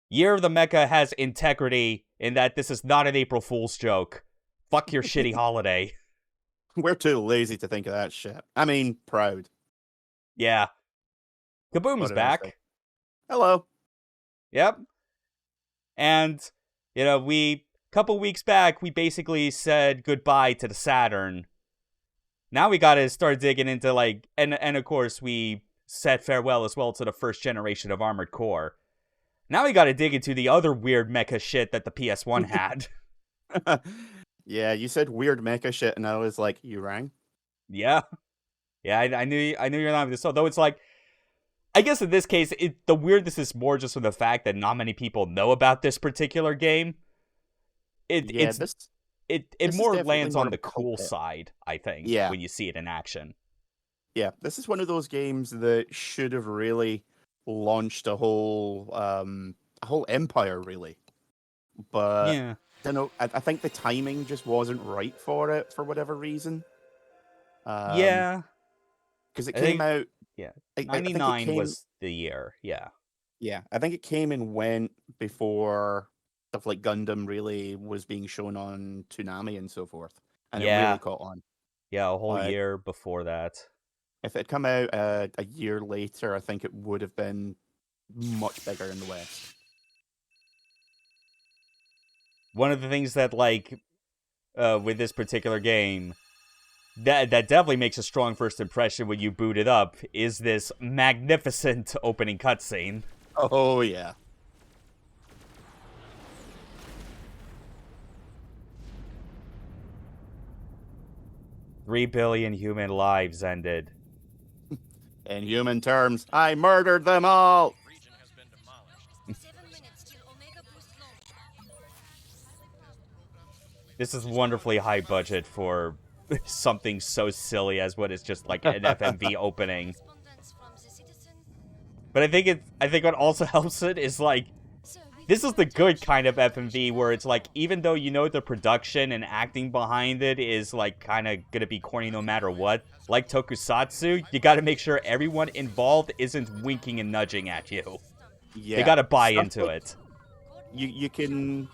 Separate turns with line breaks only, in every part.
Year of the Mecha has integrity in that this is not an April Fool's joke. Fuck your shitty holiday.
We're too lazy to think of that shit. I mean, proud.
Yeah. Kaboom is back.
Hello.
Yep. And, couple weeks back, we basically said goodbye to the Saturn. Now we gotta start digging into, and of course, we said farewell as well to the first generation of Armored Core. Now we gotta dig into the other weird mecha shit that the PS1 had.
Yeah, you said weird mecha shit, and I was like, you rang?
Yeah. Yeah, I knew you're not this. Though it's like, I guess in this case, the weirdness is more just from the fact that not many people know about this particular game.
Yeah,
It
this is
more
definitely
lands
more
on
of
the
a cult
cool
hit.
side, I think,
Yeah,
when you see it in action.
yeah. This is one of those games that should have really launched a whole empire, really. But
Yeah.
I don't know. I think the timing just wasn't right for it for whatever reason.
Yeah.
Because it
I
came
think,
out.
yeah.
I think it
99
came.
was the year. Yeah.
Yeah, I think it came and went before stuff like Gundam really was being shown on Toonami and so forth, and it really
Yeah.
caught on.
Yeah, a whole
Like,
year before that.
if it had come out a year later, I think it would have been much bigger in the West.
One of the things that, like, with this particular game, that definitely makes a strong first impression when you boot it up, is this magnificent opening cutscene.
Oh yeah.
3 billion human lives ended.
In human terms, I murdered them all.
Region has been demolished.
7 minutes till Omega Boost launch.
This is wonderfully high budget for something so silly as what is just like an FMV opening.
Correspondence from the citizen.
But I think what also helps it is like,
Sir, we
this is the good kind of FMV where it's like, even though you know the production and acting behind it is like kind of gonna be corny no matter what, like Tokusatsu, you gotta make sure everyone involved isn't winking and nudging at you.
Yeah,
They gotta buy
stuff
into
like-
it.
You can.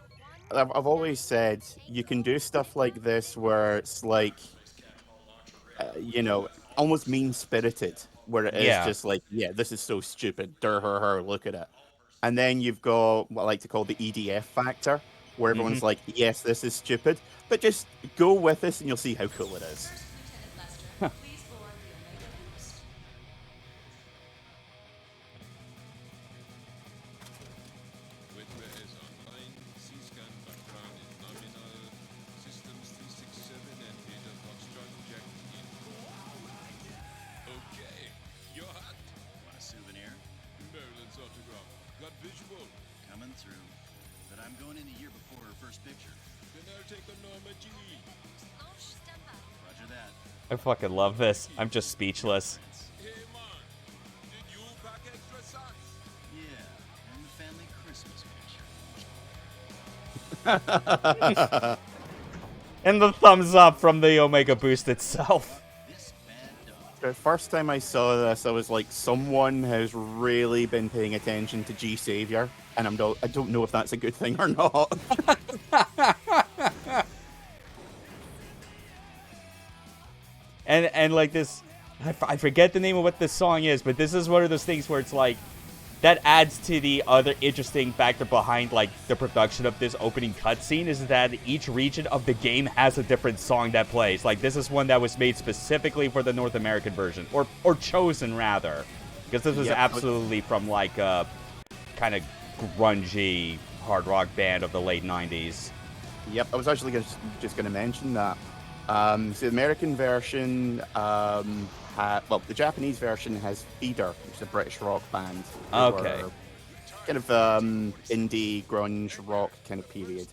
I've always said you can do stuff like this where it's like, almost mean spirited, where it is
Yeah.
just like, yeah, this is so stupid. Her, look at it. And then you've got what I like to call the EDF factor, where everyone's like, yes, this is stupid, but just go with this and you'll see how cool it is.
Lieutenant Layzner, please board the Omega Boost.
Wetware is online. C-scan background is nominal. Systems 367 and data Foxtrot jacked in. Okay, you're hot.
Want a souvenir?
Maryland's autograph. Got visual.
Coming through. But I'm going in a year before her first picture.
Then I'll take a Norma G.
Launch standby.
Roger that.
I fucking love this. I'm just speechless.
Hey man, did you pack extra socks?
Yeah, and the family Christmas picture.
And the thumbs up from the Omega Boost itself.
This bad dog.
The first time I saw this, I was like, someone has really been paying attention to G Savior, and I don't know if that's a good thing or not.
And like this, I forget the name of what this song is, but this is one of those things where it's like, that adds to the other interesting factor behind like the production of this opening cutscene is that each region of the game has a different song that plays. Like this is one that was made specifically for the North American version, or chosen rather, because this was
Yep.
absolutely from like a kind of grungy hard rock band of the late 90s.
Yep, I was actually just going to mention that. So the American version, the Japanese version has Feeder, which is a British rock band. who
Okay.
were Kind of indie, grunge, rock kind of period.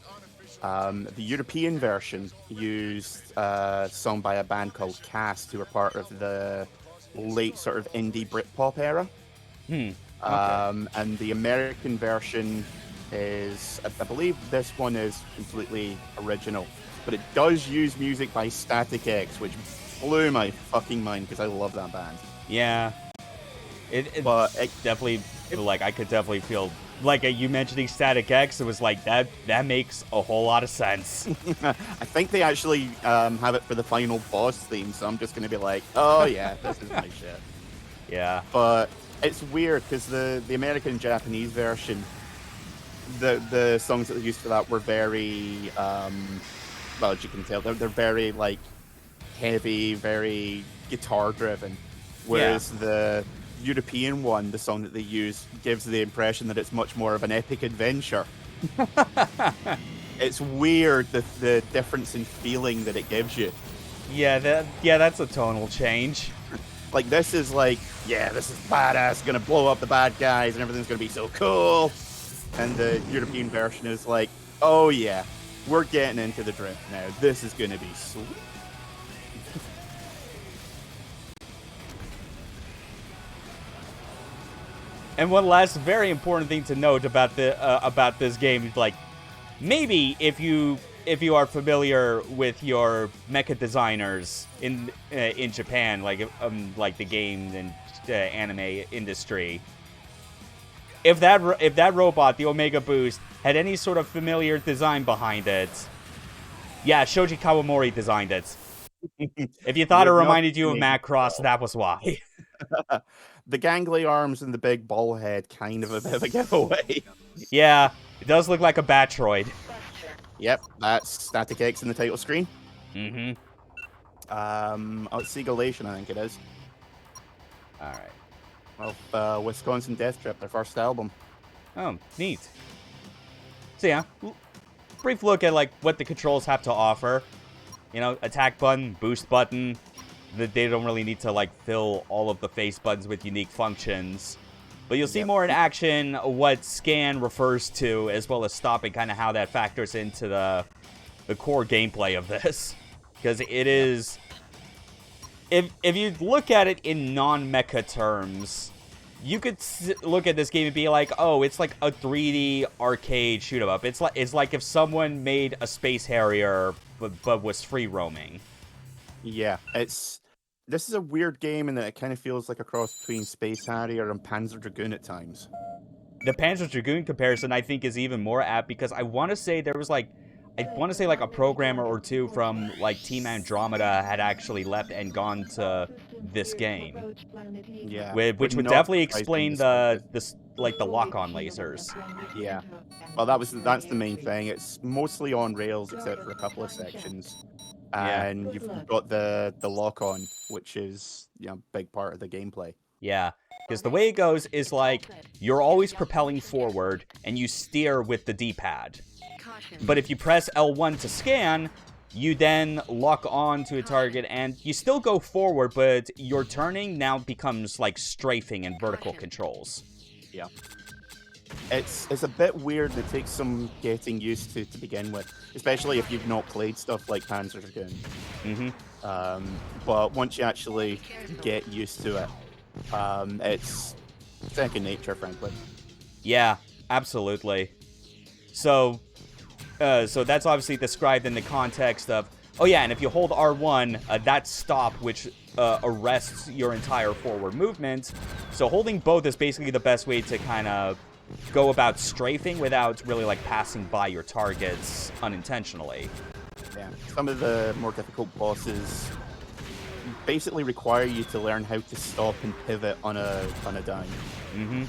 The European version used a song by a band called Cast, who were part of the late sort of indie Britpop era.
Okay.
And the American version is, I believe this one is completely original, but it does use music by Static X, which blew my fucking mind because I love that band.
Yeah. It definitely, like, I could definitely feel, like, you mentioning Static X, it was like, that makes a whole lot of sense.
I think they actually have it for the final boss theme, so I'm just going to be like, oh yeah, this is my shit.
Yeah.
But it's weird because the American and Japanese version, the songs that they used for that were very, well, as you can tell, they're very, like, heavy, very guitar driven. Whereas the European one, the song that they use, gives the impression that it's much more of an epic adventure. It's weird, the difference in feeling that it gives you.
Yeah, that's a tonal change.
Like, this is like, yeah, this is badass, gonna blow up the bad guys, and everything's gonna be so cool. And the European version is like, oh yeah, we're getting into the drift now. This is gonna be sweet.
And one last very important thing to note about this game, like, maybe if you are familiar with your mecha designers in Japan, like the game and anime industry, if that robot, the Omega Boost, had any sort of familiar design behind it, yeah, Shoji Kawamori designed it. If you thought it reminded you of Macross, that was why.
The gangly arms and the big ball head, kind of a bit of a giveaway.
Yeah, it does look like a Batroid.
Yep, that's Static X in the title screen.
Mm-hmm.
Oh, it's Segalation, I think it is.
Alright.
Well, Wisconsin Death Trip, their first album.
Oh, neat. So yeah, brief look at like what the controls have to offer. You know, attack button, boost button. They don't really need to like fill all of the face buttons with unique functions. But you'll see more in action what scan refers to, as well as stop, and kind of how that factors into the core gameplay of this. Because it is... If you look at it in non-mecha terms, you could look at this game and be like, oh, it's like a 3D arcade shoot-em-up. It's like if someone made a Space Harrier, but was free roaming.
Yeah, this is a weird game in that it kind of feels like a cross between Space Harrier and Panzer Dragoon at times.
The Panzer Dragoon comparison, I think, is even more apt, because I want to say there was like a programmer or two from like Team Andromeda had actually left and gone to this game.
Yeah,
Which would definitely explain the lock-on lasers.
Yeah, well, that's the main thing. It's mostly on rails except for a couple of sections. And you've got the lock-on, which is a big part of the gameplay.
Yeah, because the way it goes is like you're always propelling forward and you steer with the D-pad. But if you press L1 to scan, you then lock on to a target and you still go forward, but your turning now becomes like strafing and vertical controls.
Yeah. It's a bit weird. It takes some getting used to begin with, especially if you've not played stuff like Panzer Dragoon.
Mm-hmm.
But once you actually get used to it, it's second nature, frankly.
Yeah, absolutely. So that's obviously described in the context of, oh yeah, and if you hold R1, that stop, which arrests your entire forward movement. So holding both is basically the best way to kind of go about strafing without really like passing by your targets unintentionally.
Yeah, some of the more difficult bosses basically require you to learn how to stop and pivot on a dime.
Mm-hmm.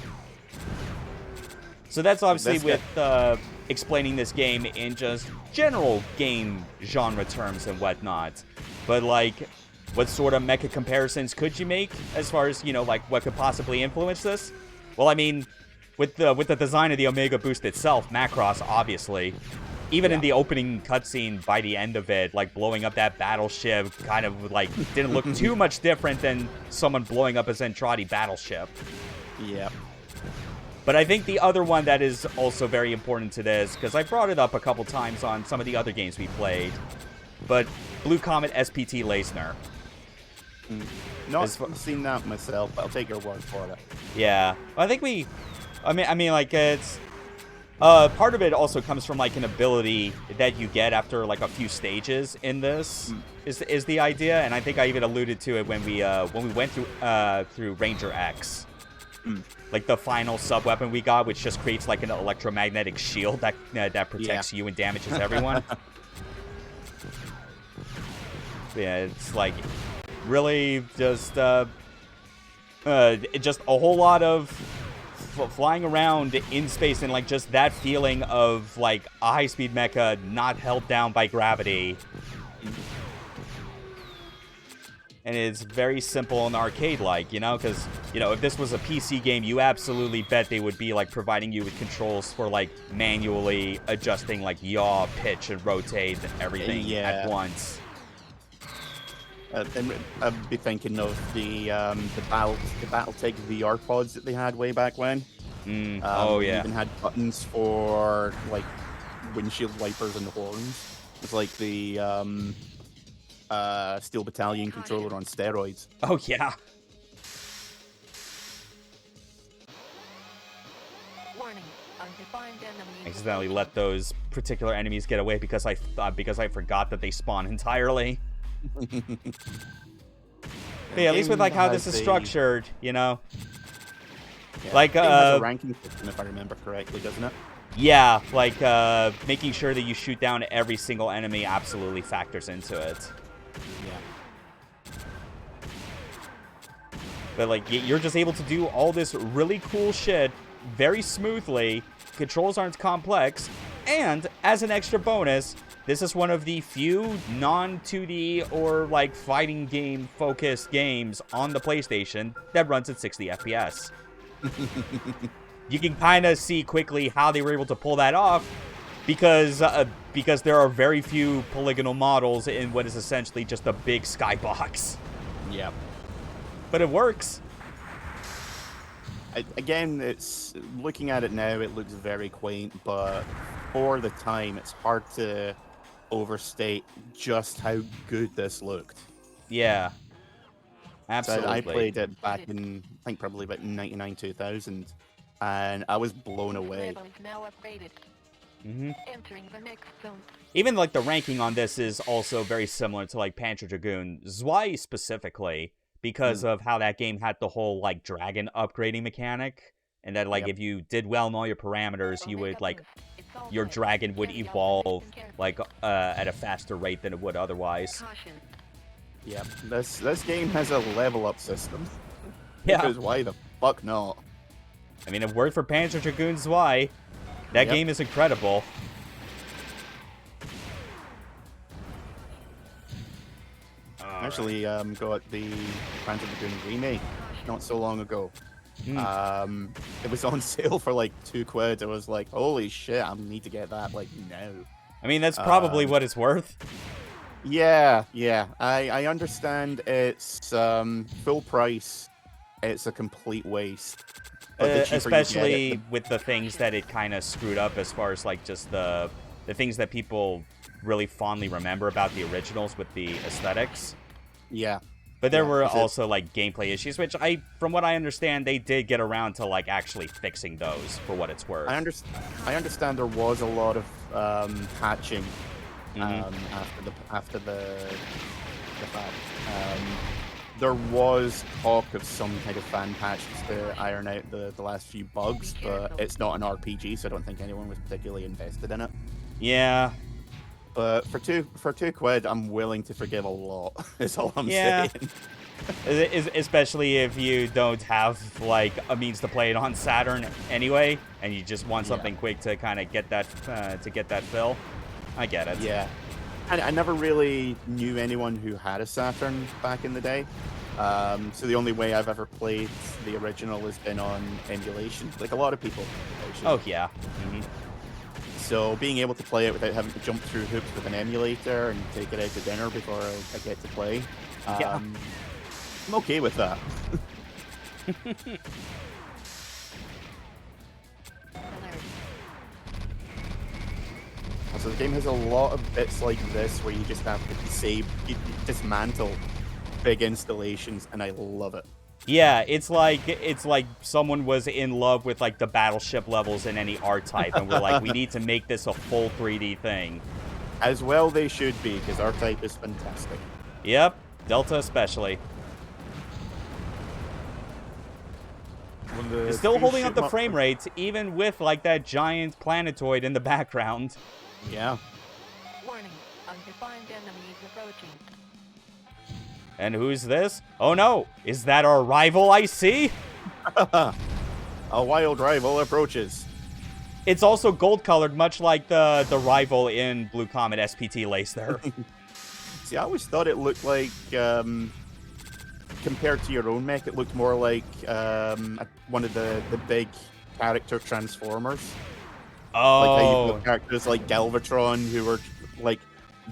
So that's obviously with explaining this game in just general game genre terms and whatnot. But like, what sort of mecha comparisons could you make as far as, you know, like what could possibly influence this? Well, I mean, with the design of the Omega Boost itself, Macross, obviously. Even in the opening cutscene, by the end of it, like blowing up that battleship kind of like didn't look too much different than someone blowing up a Zentradi battleship.
Yeah.
But I think the other one that is also very important to this, because I brought it up a couple times on some of the other games we played, but Blue Comet SPT Layzner.
Not seen that myself, but I'll take your word for it.
Yeah, I think I mean, like, it's... part of it also comes from, like, an ability that you get after, like, a few stages in this, is the idea, and I think I even alluded to it when we went through Ranger X. Like, the final sub-weapon we got, which just creates, like, an electromagnetic shield that protects you and damages everyone. Yeah, it's, like, really just a whole lot of flying around in space, and like just that feeling of like a high-speed mecha not held down by gravity. And it's very simple and arcade-like, you know? Because, you know, if this was a PC game, you absolutely bet they would be, like, providing you with controls for, like, manually adjusting, like, yaw, pitch, and rotate and everything at once.
And I'd be thinking of the BattleTech VR pods that they had way back when.
Oh, yeah.
They even had buttons for, like, windshield wipers and horns. It's like the Steel Battalion controller on steroids.
Oh, yeah.
Warning, undefined enemy.
I accidentally let those particular enemies get away because I forgot that they spawn entirely. But yeah, at least with like how this is structured, you know.
Yeah,
like
it has a ranking system, if I remember correctly, doesn't it?
Yeah, like making sure that you shoot down every single enemy absolutely factors into it.
Yeah.
But like you're just able to do all this really cool shit very smoothly. Controls aren't complex, and as an extra bonus, this is one of the few non-2D or like fighting game focused games on the PlayStation that runs at 60 FPS. You can kind of see quickly how they were able to pull that off because there are very few polygonal models in what is essentially just a big skybox.
Yeah.
But it works.
Again, it's looking at it now, it looks very quaint, but for the time, it's hard to overstate just how good this looked.
Yeah. Absolutely.
So I played it back in, I think probably about 99, 2000, and I was blown away.
Now upgraded. Entering the next zone.
Even like the ranking on this is also very similar to like Panzer Dragoon. Zwei specifically, because of how that game had the whole like dragon upgrading mechanic, and that like if you did well in all your parameters, you would like your dragon would evolve like at a faster rate than it would otherwise.
Yeah, this game has a level up system.
Yeah.
Because why the fuck not?
I mean, a word for Panzer Dragoon Zwei. That game is incredible.
Actually, got the Gran Turismo remake not so long ago. It was on sale for like £2. I was like, holy shit, I need to get that like now.
I mean, that's probably what it's worth.
Yeah. I understand it's full price. It's a complete waste.
Especially with the things that it kind of screwed up as far as like just the things that people really fondly remember about the originals with the aesthetics.
Yeah.
But there were also like gameplay issues, which from what I understand, they did get around to like actually fixing those for what it's worth.
I understand there was a lot of patching after the fact. There was talk of some kind of fan patches to iron out the last few bugs, but it's not an RPG, so I don't think anyone was particularly invested in it.
Yeah.
But for £2, I'm willing to forgive a lot. Is all I'm saying.
Especially if you don't have like a means to play it on Saturn anyway, and you just want something quick to kind of get that fill. I get it.
Yeah. I never really knew anyone who had a Saturn back in the day. So the only way I've ever played the original has been on emulation, like a lot of people.
Oh, yeah.
So being able to play it without having to jump through hoops with an emulator and take it out to dinner before I get to play, I'm okay with that. So the game has a lot of bits like this where you just have to dismantle big installations, and I love it.
Yeah, it's like someone was in love with like the battleship levels in any R-Type, and we're like, we need to make this a full 3D thing.
As well they should be, because R-Type is fantastic.
Yep, Delta especially. It's still holding up the frame rates, even with like that giant planetoid in the background.
Yeah.
Warning, undefined enemies approaching.
And who's this? Oh no, is that our rival I see?
A wild rival approaches.
It's also gold colored, much like the rival in Blue Comet SPT Layzner.
See, I always thought it looked like compared to your own mech, it looked more like one of the big character transformers. Like how you've
Oh,
got characters like Galvatron who were like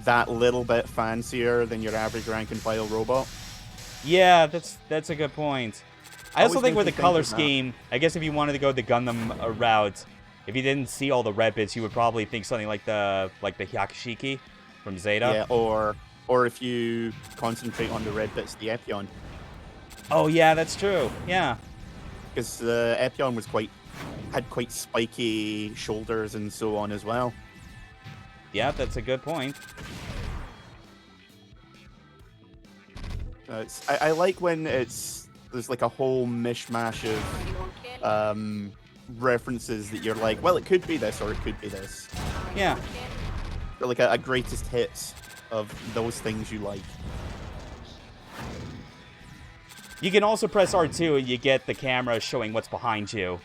that little bit fancier than your average rank and file robot.
yeah, that's a good point. I also
Always
think
makes
with the
me think
color
of that.
scheme, I guess if you wanted to go the Gundam route, if you didn't see all the red bits, you would probably think something like the Hyakishiki from Zeta.
Yeah, or if you concentrate on the red bits, the Epion,
Oh yeah, that's true. Yeah.
because the Epion had quite spiky shoulders and so on as well.
Yeah, that's a good point.
I like when there's like a whole mishmash of references that you're like, well, it could be this or it could be this.
Yeah.
They're like a greatest hits of those things you like.
You can also press R2 and you get the camera showing what's behind you.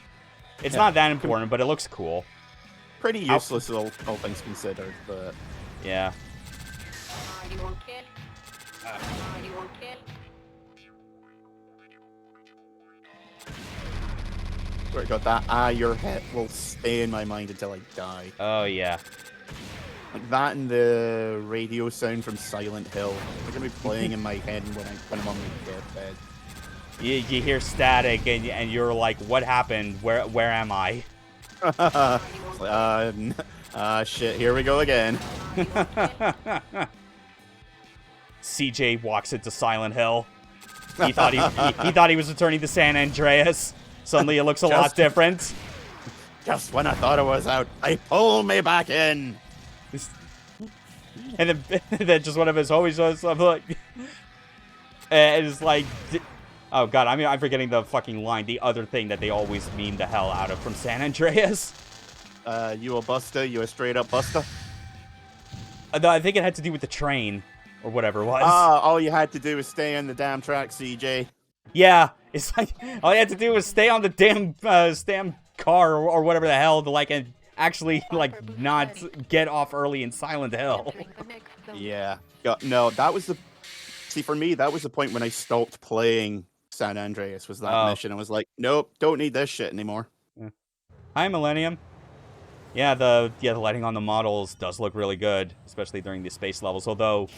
It's not that important, but it looks cool.
Pretty useless, all things considered, but
Yeah.
where it got that your hit will stay in my mind until I die.
Oh yeah.
Like that and the radio sound from Silent Hill. They're gonna be playing in my head when I'm on my deathbed.
You hear static and you're like, what happened? Where am I?
It's like, shit, here we go again.
CJ walks into Silent Hill. He thought he thought he was returning to San Andreas. Suddenly it looks a lot different.
Just when I thought I was out, they pulled me back in.
And then just one of his homies was like, and it's like, oh god, I mean, I'm forgetting the fucking line. The other thing that they always meme the hell out of from San Andreas.
You a buster? You a straight up buster?
No, I think it had to do with the train or whatever it was.
All you had to do was stay on the damn track, CJ.
Yeah, it's like all you had to do was stay on the damn car or whatever the hell to like and actually like not get off early in Silent Hill.
Yeah. No, that was for me, that was the point when I stopped playing San Andreas, was that mission. I was like, nope, don't need this shit anymore.
Hi, Millennium. Yeah, the lighting on the models does look really good, especially during the space levels. Although,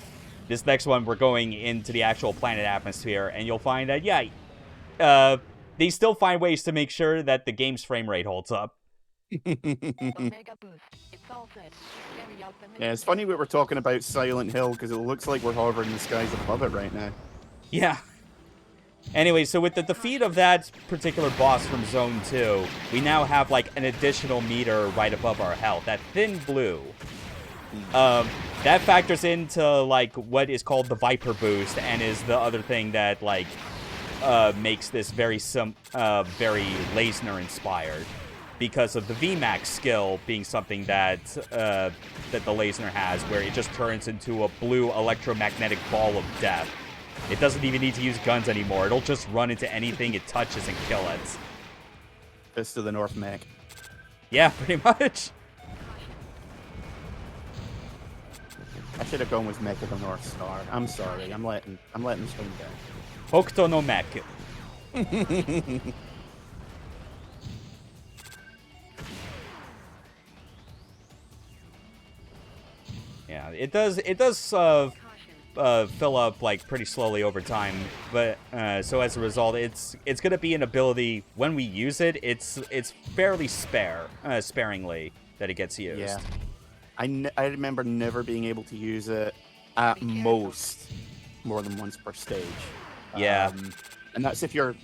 this next one, we're going into the actual planet atmosphere, and you'll find that, they still find ways to make sure that the game's frame rate holds up.
Yeah, it's funny we were talking about Silent Hill, because it looks like we're hovering in the skies above it right now.
Yeah. Anyway, so with the defeat of that particular boss from Zone 2, we now have, like, an additional meter right above our health. That thin blue. That factors into, like, what is called the Viper Boost, and is the other thing that, like, makes this very Layzner-inspired. Because of the VMAX skill being something that the Layzner has, where it just turns into a blue electromagnetic ball of death. It doesn't even need to use guns anymore. It'll just run into anything it touches and kill it.
Fist of the North mech.
Yeah, pretty much.
I should have gone with Mecha the North Star. I'm sorry. I'm letting swing down.
Hokuto no Mech. Yeah, it does fill up like pretty slowly over time, but so as a result, it's gonna be an ability when we use it. It's fairly sparingly that it gets used.
Yeah, I remember never being able to use it at most more than once per stage.
Yeah.
And that's if you're,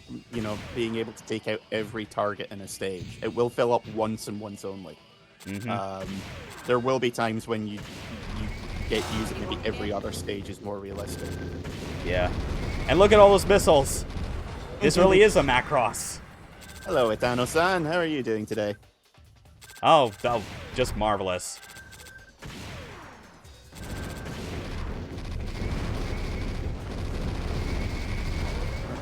being able to take out every target in a stage. It will fill up once and once only.
Mm-hmm.
There will be times when you get to use it. Maybe every other stage is more realistic.
Yeah. And look at all those missiles. This really is a Macross.
Hello, Etano-san. How are you doing today?
Oh, just marvelous.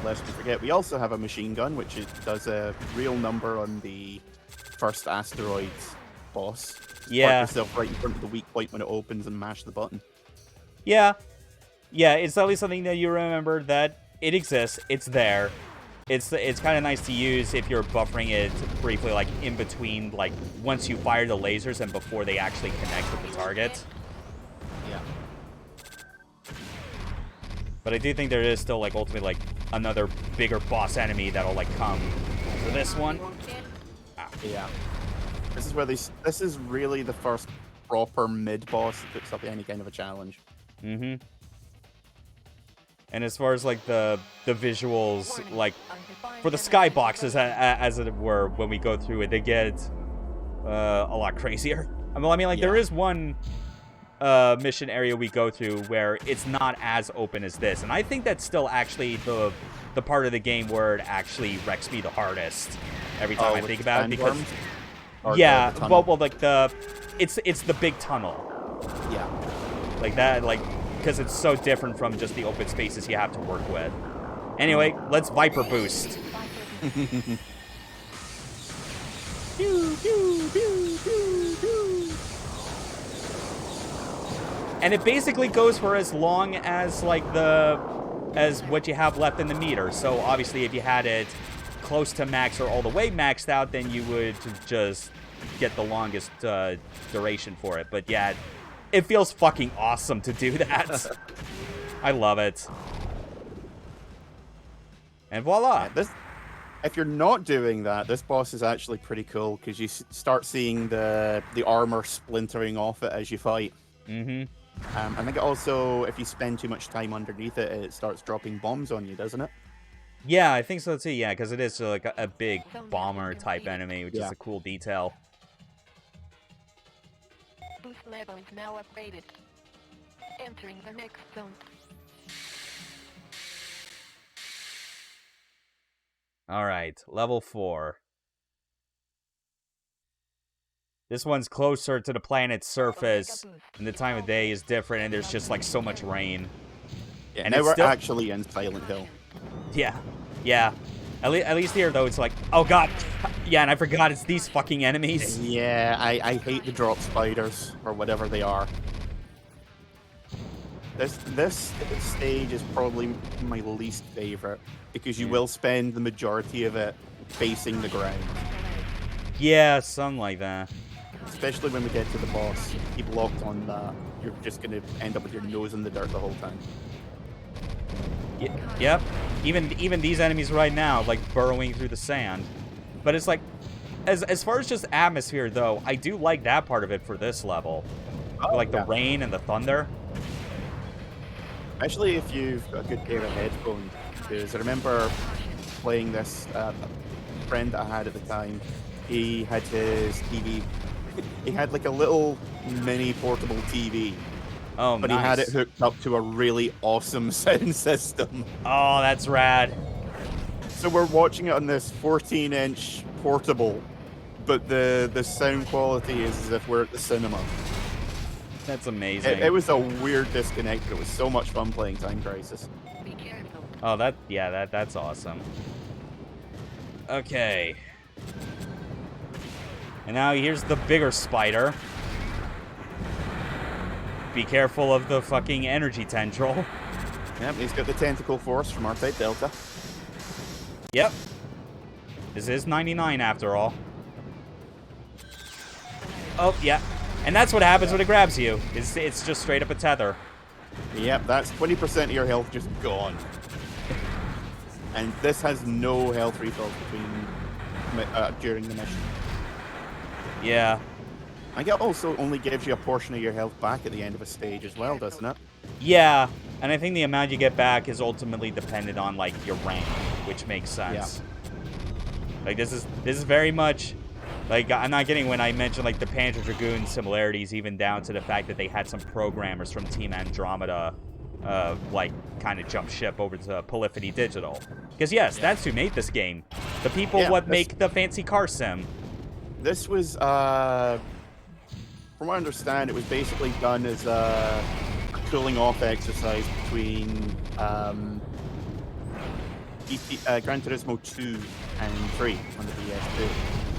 Lest we forget, we also have a machine gun, which does a real number on the first asteroids boss. Just
Yeah.
park yourself right in front of the weak point when it opens and mash the button.
Yeah. Yeah, it's at least something that you remember that it exists. It's there. It's kind of nice to use if you're buffering it briefly, like in between, like once you fire the lasers and before they actually connect with the target.
Yeah.
But I do think there is still like ultimately like another bigger boss enemy that'll like come for this one.
Yeah. This is where this is really the first proper mid boss that puts up any kind of a challenge.
Mm-hmm. And as far as like the visuals, like for the skyboxes, as it were, when we go through it, they get a lot crazier. I mean, like there is one mission area we go through where it's not as open as this, and I think that's still actually the part of the game where it actually wrecks me the hardest every time I think about it, because yeah, well, like it's the big tunnel.
Yeah.
Like that, like. Because it's so different from just the open spaces you have to work with. Anyway, let's Viper boost. And it basically goes for as long as like as what you have left in the meter. So obviously if you had it close to max or all the way maxed out, then you would just get the longest duration for it. But yeah, it feels fucking awesome to do that. I love it. And voila.
Yeah, if you're not doing that, this boss is actually pretty cool because you start seeing the armor splintering off it as you fight.
Mm-hmm.
I think it also, if you spend too much time underneath it, it starts dropping bombs on you, doesn't it?
Yeah, I think so too. Yeah, because it is like a big bomber type enemy, which is a cool detail.
Boost level is now upgraded. Entering the next zone.
Alright, level 4. This one's closer to the planet's surface, and the time of day is different, and there's just like so much rain.
Yeah,
and
now we're
still...
actually in Silent Hill.
Yeah, yeah. At least here, though, it's like, oh god, yeah, and I forgot it's these fucking enemies.
Yeah, I hate the drop spiders, or whatever they are. This stage is probably my least favorite, because you will spend the majority of it facing the ground.
Yeah, something like that.
Especially when we get to the boss. Keep locked on that, you're just going to end up with your nose in the dirt the whole time.
Yep. Even these enemies right now, like burrowing through the sand. But it's like, as far as just atmosphere, though, I do like that part of it for this level. Like the rain and the thunder.
Especially if you've got a good pair of headphones. Because I remember playing this, a friend that I had at the time, he had his TV, he had like a little mini portable TV.
Oh,
but
nice.
he had it hooked up to a really awesome sound system.
Oh, that's rad.
So we're watching it on this 14-inch portable, but the sound quality is as if we're at the cinema.
That's amazing.
It was a weird disconnect, but it was so much fun playing Time Crisis.
Be careful.
Oh, that's awesome. Okay. And now here's the bigger spider. Be careful of the fucking energy tendril.
Yep, he's got the tentacle force from R-Type Delta.
Yep. This is 99 after all. Oh, yeah. And that's what happens when it grabs you. It's just straight up a tether.
Yep, that's 20% of your health just gone. And this has no health refills during the mission.
Yeah.
I think it also only gives you a portion of your health back at the end of a stage as well, doesn't it?
Yeah, and I think the amount you get back is ultimately dependent on like your rank, which makes sense. Yeah. Like this is very much like, I'm not kidding when I mentioned like the Panzer Dragoon similarities, even down to the fact that they had some programmers from Team Andromeda like kind of jump ship over to Polyphony Digital. Because yes, that's who made this game. The people make the fancy car sim.
This was from what I understand, it was basically done as a cooling off exercise between Gran Turismo 2 and 3 on the PS2.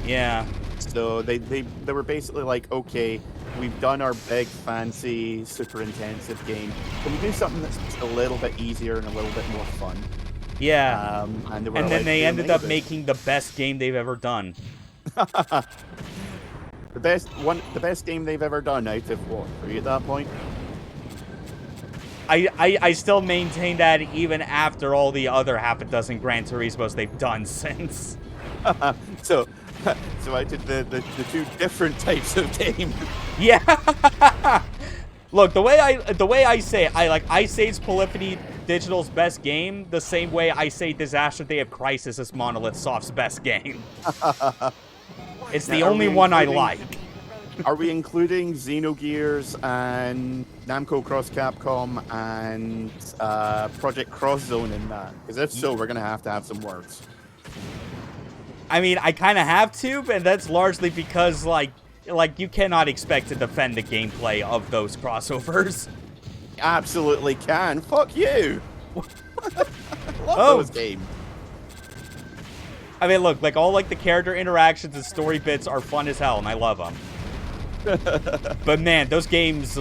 Yeah.
So they were basically like, okay, we've done our big, fancy, super intensive game. Can we do something that's just a little bit easier and a little bit more fun?
Yeah.
And, they were
And then
allowed
they
to
ended
make
up
this.
making the best game they've ever done.
The best game they've ever done out of what, 3 at that point?
I still maintain that even after all the other half a dozen Gran Turismos they've done since.
So out of the 2 different types of game.
Yeah. Look, the way I say it, I say it's Polyphony Digital's best game, the same way I say Disaster Day of Crisis is Monolith Soft's best game. It's the
Now, are
only
we
one I
including-
like.
Are we including Xenogears and Namco Cross Capcom and Project Cross Zone in that? Because if so, we're gonna have some words.
I mean, I kind of have to, but that's largely because, like you cannot expect to defend the gameplay of those crossovers.
Absolutely can. Fuck you. Love those games.
I mean, look, all the character interactions and story bits are fun as hell, and I love them. But man, those games,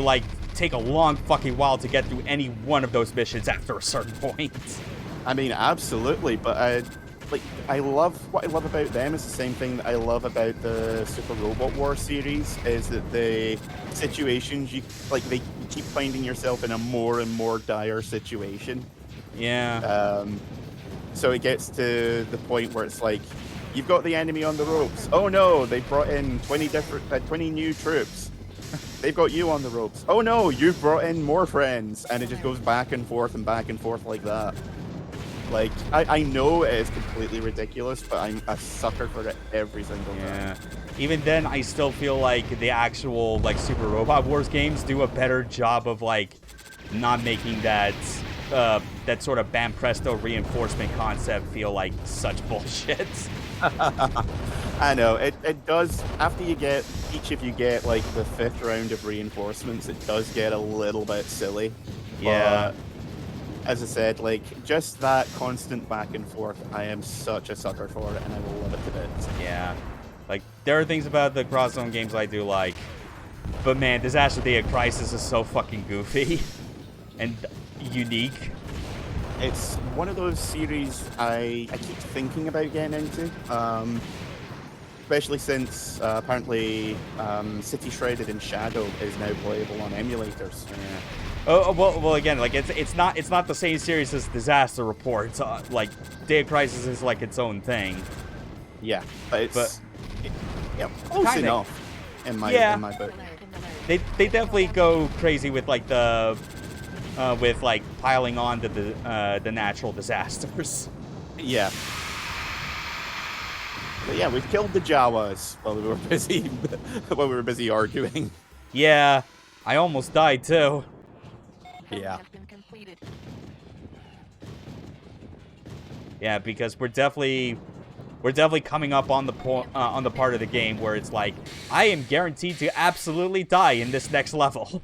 take a long fucking while to get through any one of those missions after a certain point.
I mean, absolutely, but what I love about them is the same thing that I love about the Super Robot War series, is that the situations you keep finding yourself in a more and more dire situation.
Yeah.
So it gets to the point where it's like, you've got the enemy on the ropes. Oh no, they brought in 20 new troops. They've got you on the ropes. Oh no, you've brought in more friends, and it just goes back and forth like that. I know it is completely ridiculous, but I'm a sucker for it every single time.
Yeah. Even then, I still feel like the actual Super Robot Wars games do a better job of not making that sort of bam presto reinforcement concept feel like such bullshit.
I know it does. After you get each of you get the 5th round of reinforcements, it does get a little bit silly.
Yeah.
But, as I said, just that constant back and forth, I am such a sucker for it, and I will love it to bits.
Yeah. There are things about the cross-zone games I do like. But man, Disaster Day of Crisis is so fucking goofy. And unique.
It's one of those series I keep thinking about getting into. Especially since apparently City Shredded in Shadow is now playable on emulators.
Yeah. Oh well. Again, it's not the same series as Disaster Reports. Day of Crisis is its own thing.
Yeah, but close
kinda.
enough in my book.
They definitely go crazy with the piling on to the natural disasters.
Yeah. But yeah, we've killed the Jawas while we were busy arguing.
Yeah, I almost died too.
Yeah.
Has been completed.
Yeah, because we're definitely coming up on the on the part of the game where it's I am guaranteed to absolutely die in this next level.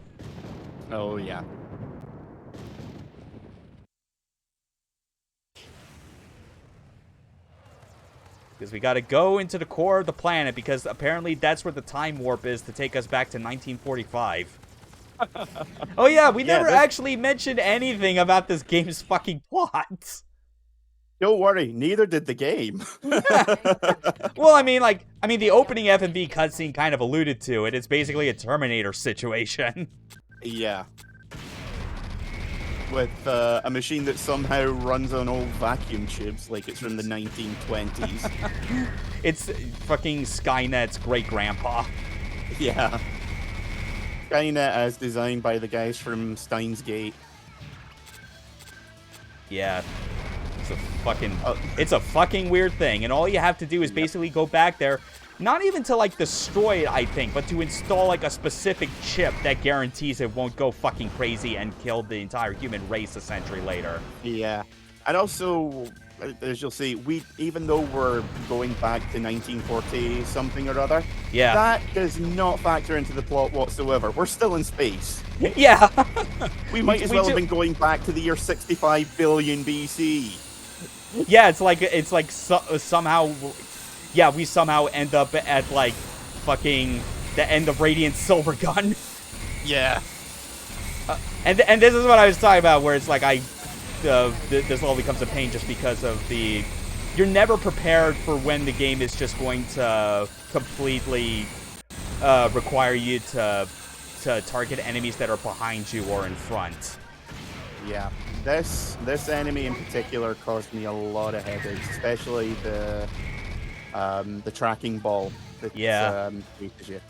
Oh yeah.
Because we got to go into the core of the planet, because apparently that's where the time warp is to take us back to 1945. Oh yeah, we never actually mentioned anything about this game's fucking plot.
Don't worry, neither did the game.
Well, I mean, the opening F&B cutscene kind of alluded to it. It's basically a Terminator situation.
Yeah. With a machine that somehow runs on old vacuum tubes like it's from the 1920s.
It's fucking Skynet's great-grandpa.
Yeah. Skynet as designed by the guys from Steins Gate.
Yeah. It's a fucking weird thing, and all you have to do is basically go back there, not even to destroy it, I think, but to install a specific chip that guarantees it won't go fucking crazy and kill the entire human race a century later.
Yeah. And also, as you'll see, even though we're going back to 1940 something or other,
yeah,
that does not factor into the plot whatsoever. We're still in space.
Yeah.
We might as well have been going back to the year 65 billion BC.
Yeah, somehow, yeah, we somehow end up at fucking the end of Radiant Silvergun.
Yeah.
And this is what I was talking about, where it's this level becomes a pain just because of the... You're never prepared for when the game is just going to completely require you to target enemies that are behind you or in front.
Yeah, this enemy in particular caused me a lot of headaches, especially the tracking ball that chases you.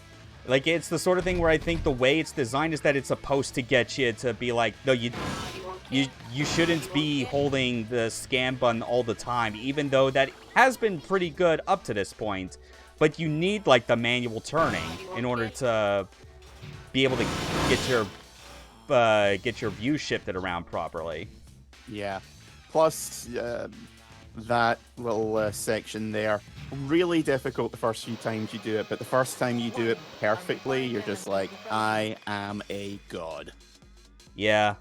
Like, it's the sort of thing where I think the way it's designed is that it's supposed to get you to be like, no, you shouldn't be holding the scan button all the time, even though that has been pretty good up to this point. But you need, like, the manual turning in order to be able to get your view shifted around properly.
Yeah. Plus, that little section there, really difficult the first few times you do it, but the first time you do it perfectly, you're just like, I am a god.
Yeah.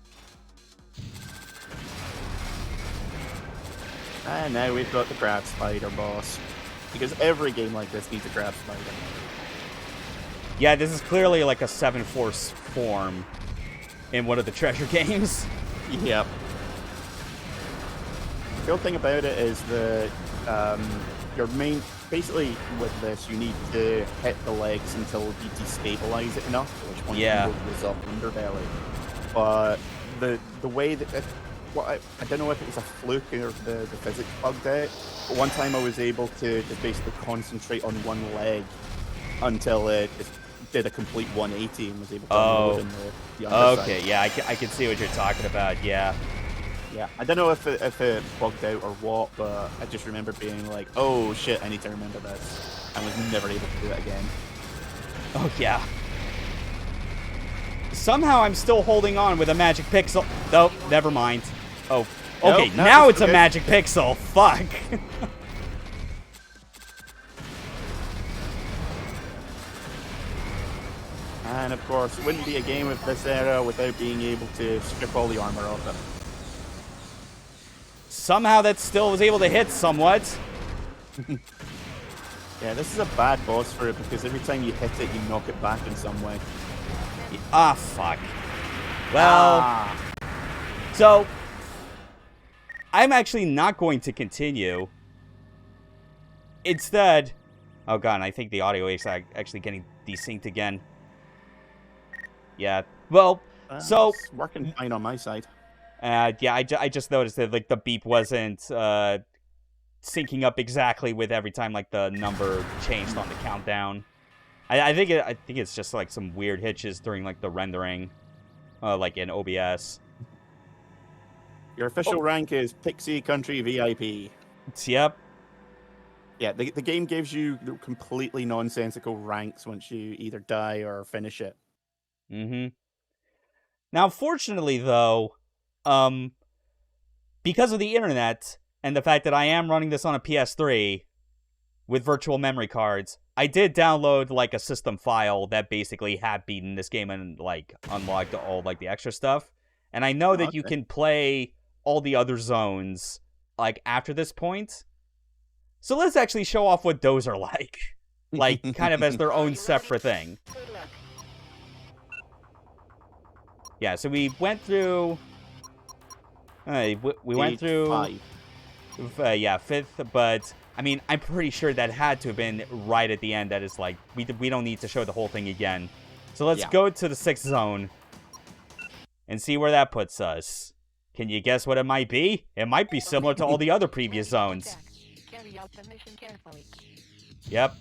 And now we've got the crab spider boss. Because every game like this needs a crab spider.
Yeah, this is clearly like a 7-force form in one of the treasure games.
Yep. The cool thing about it is that your main... Basically, with this, you need to hit the legs until you destabilize it enough, at which point you can go to the soft underbelly. But the way that... I don't know if it was a fluke or the physics bugged out, but one time I was able to just basically concentrate on one leg until it just did a complete 180 and was able to unload in the underside.
Okay, yeah, I can see what you're talking about, yeah.
Yeah, I don't know if it bugged out or what, but I just remember being like, oh shit, I need to remember this. I was never able to do it again.
Oh, yeah. Somehow I'm still holding on with a magic pixel. Oh, never mind. Oh, okay,
Nope,
now it's a
okay.
magic pixel. Fuck.
And of course, it wouldn't be a game of this era without being able to strip all the armor off it.
Somehow that still was able to hit somewhat.
Yeah, this is a bad boss for it because every time you hit it, you knock it back in some way.
Ah, fuck. Well, so I'm actually not going to continue. Instead, oh god, I think the audio is actually getting desynced again. Yeah, well, so
It's working fine on my side.
yeah, I just noticed that like the beep wasn't syncing up exactly with every time like the number changed on the countdown. I think it's just like some weird hitches during like the rendering, like in OBS.
Your official rank is Pixie Country VIP.
Yep.
Yeah, the game gives you completely nonsensical ranks once you either die or finish it.
Mm-hmm. Now, fortunately, though, because of the internet and the fact that I am running this on a PS3 with virtual memory cards, I did download like a system file that basically had beaten this game and like unlocked all like the extra stuff. And I know that you can play all the other zones like after this point. So let's actually show off what those are like kind of as their own separate thing. Yeah, so we went through. We went through.
5.
Yeah, 5th, but I mean, I'm pretty sure that had to have been right at the end. That is like we don't need to show the whole thing again. So let's go to the 6th zone and see where that puts us. Can you guess what it might be? It might be similar to all the other previous zones.
Carry out the mission carefully.
Yep.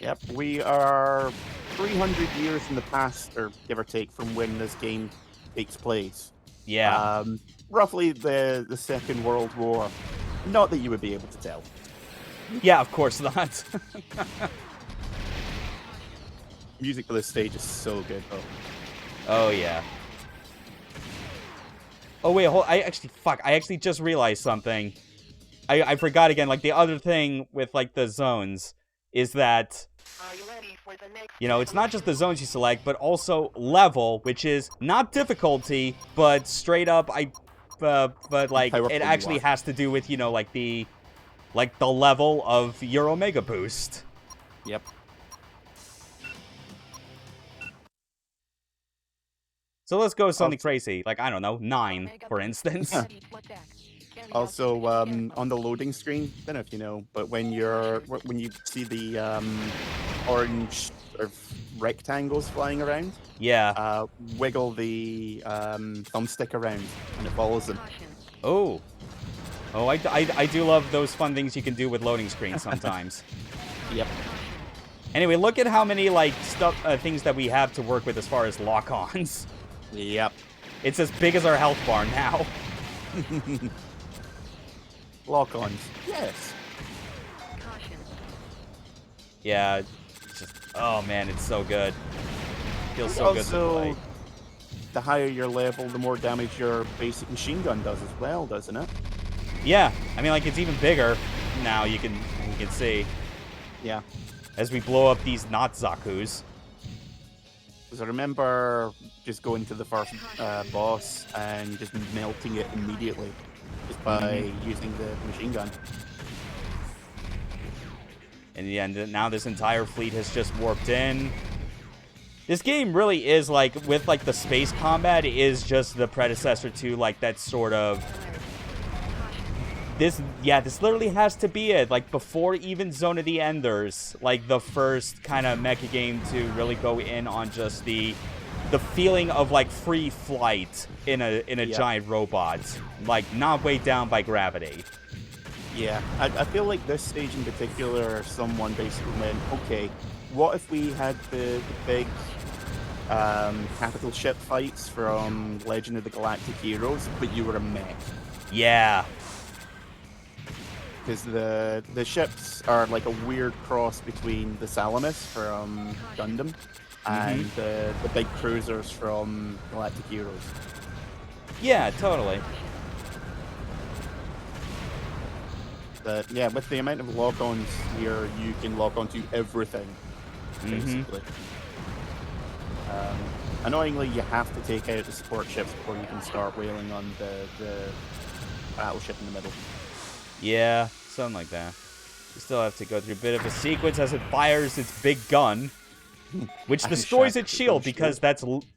Yep, we are 300 years in the past, or give or take, from when this game takes place.
Yeah.
Roughly the Second World War. Not that you would be able to tell.
Yeah, of course not.
Music for this stage is so good, though.
Oh, yeah. Oh, wait, I actually just realized something. I forgot again, like, the other thing with, like, the zones is that,
Are you ready for the next?
you know, it's not just the zones you select, but also level, which is not difficulty, but straight up, but, like, it actually has to do with, you know, like, the level of your Omega boost.
Yep.
So let's go something
Also-
crazy, like, I don't know, 9, for instance.
Also, on the loading screen, I don't know if you know, but when you see the orange sort of rectangles flying around,
Yeah.
wiggle the thumbstick around, and it follows them.
Oh. Oh, I do love those fun things you can do with loading screens sometimes.
Yep.
Anyway, look at how many, like, things that we have to work with as far as lock-ons.
Yep.
It's as big as our health bar now.
Lock-ons. Yes.
Yeah, it's just, oh man, it's so good. Feels so good to
Also,
play.
the higher your level, the more damage your basic machine gun does as well, doesn't it?
Yeah, I mean, like, it's even bigger now, you can see,
Yeah.
as we blow up these not Zakus.
Because I remember just going to the first boss and just melting it immediately just by using the machine gun.
And yeah, and now this entire fleet has just warped in. This game really is, like, with, like, the space combat, is just the predecessor to, like, that sort of... This literally has to be it. Like, before even Zone of the Enders, like, the first kind of mecha game to really go in on just the feeling of, like, free flight in a giant robot. Like, not weighed down by gravity.
Yeah, I feel like this stage in particular, someone basically went, okay, what if we had the big capital ship fights from Legend of the Galactic Heroes, but you were a mech?
Yeah.
Because the ships are like a weird cross between the Salamis from Gundam and the big cruisers from Galactic Heroes.
Yeah, totally.
But yeah, with the amount of lock-ons here, you can lock onto everything, basically. Annoyingly, you have to take out the support ships before you can start whaling on the battleship in the middle.
Yeah, something like that. You still have to go through a bit of a sequence as it fires its big gun, which destroys its shield because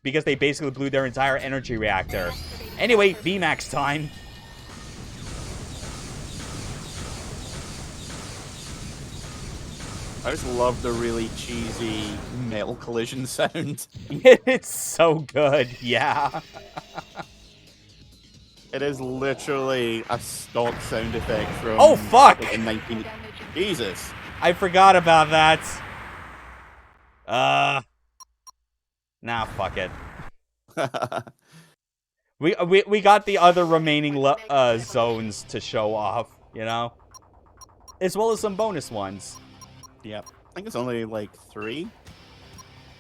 because they basically blew their entire energy reactor. Anyway, VMAX time.
I just love the really cheesy metal collision sound.
It's so good, yeah.
It is literally a stock sound effect from
Oh, fuck!
like, in 19... Jesus.
I forgot about that. Nah, fuck it. We got the other remaining zones to show off, you know? As well as some bonus ones.
Yep. I think it's only like 3.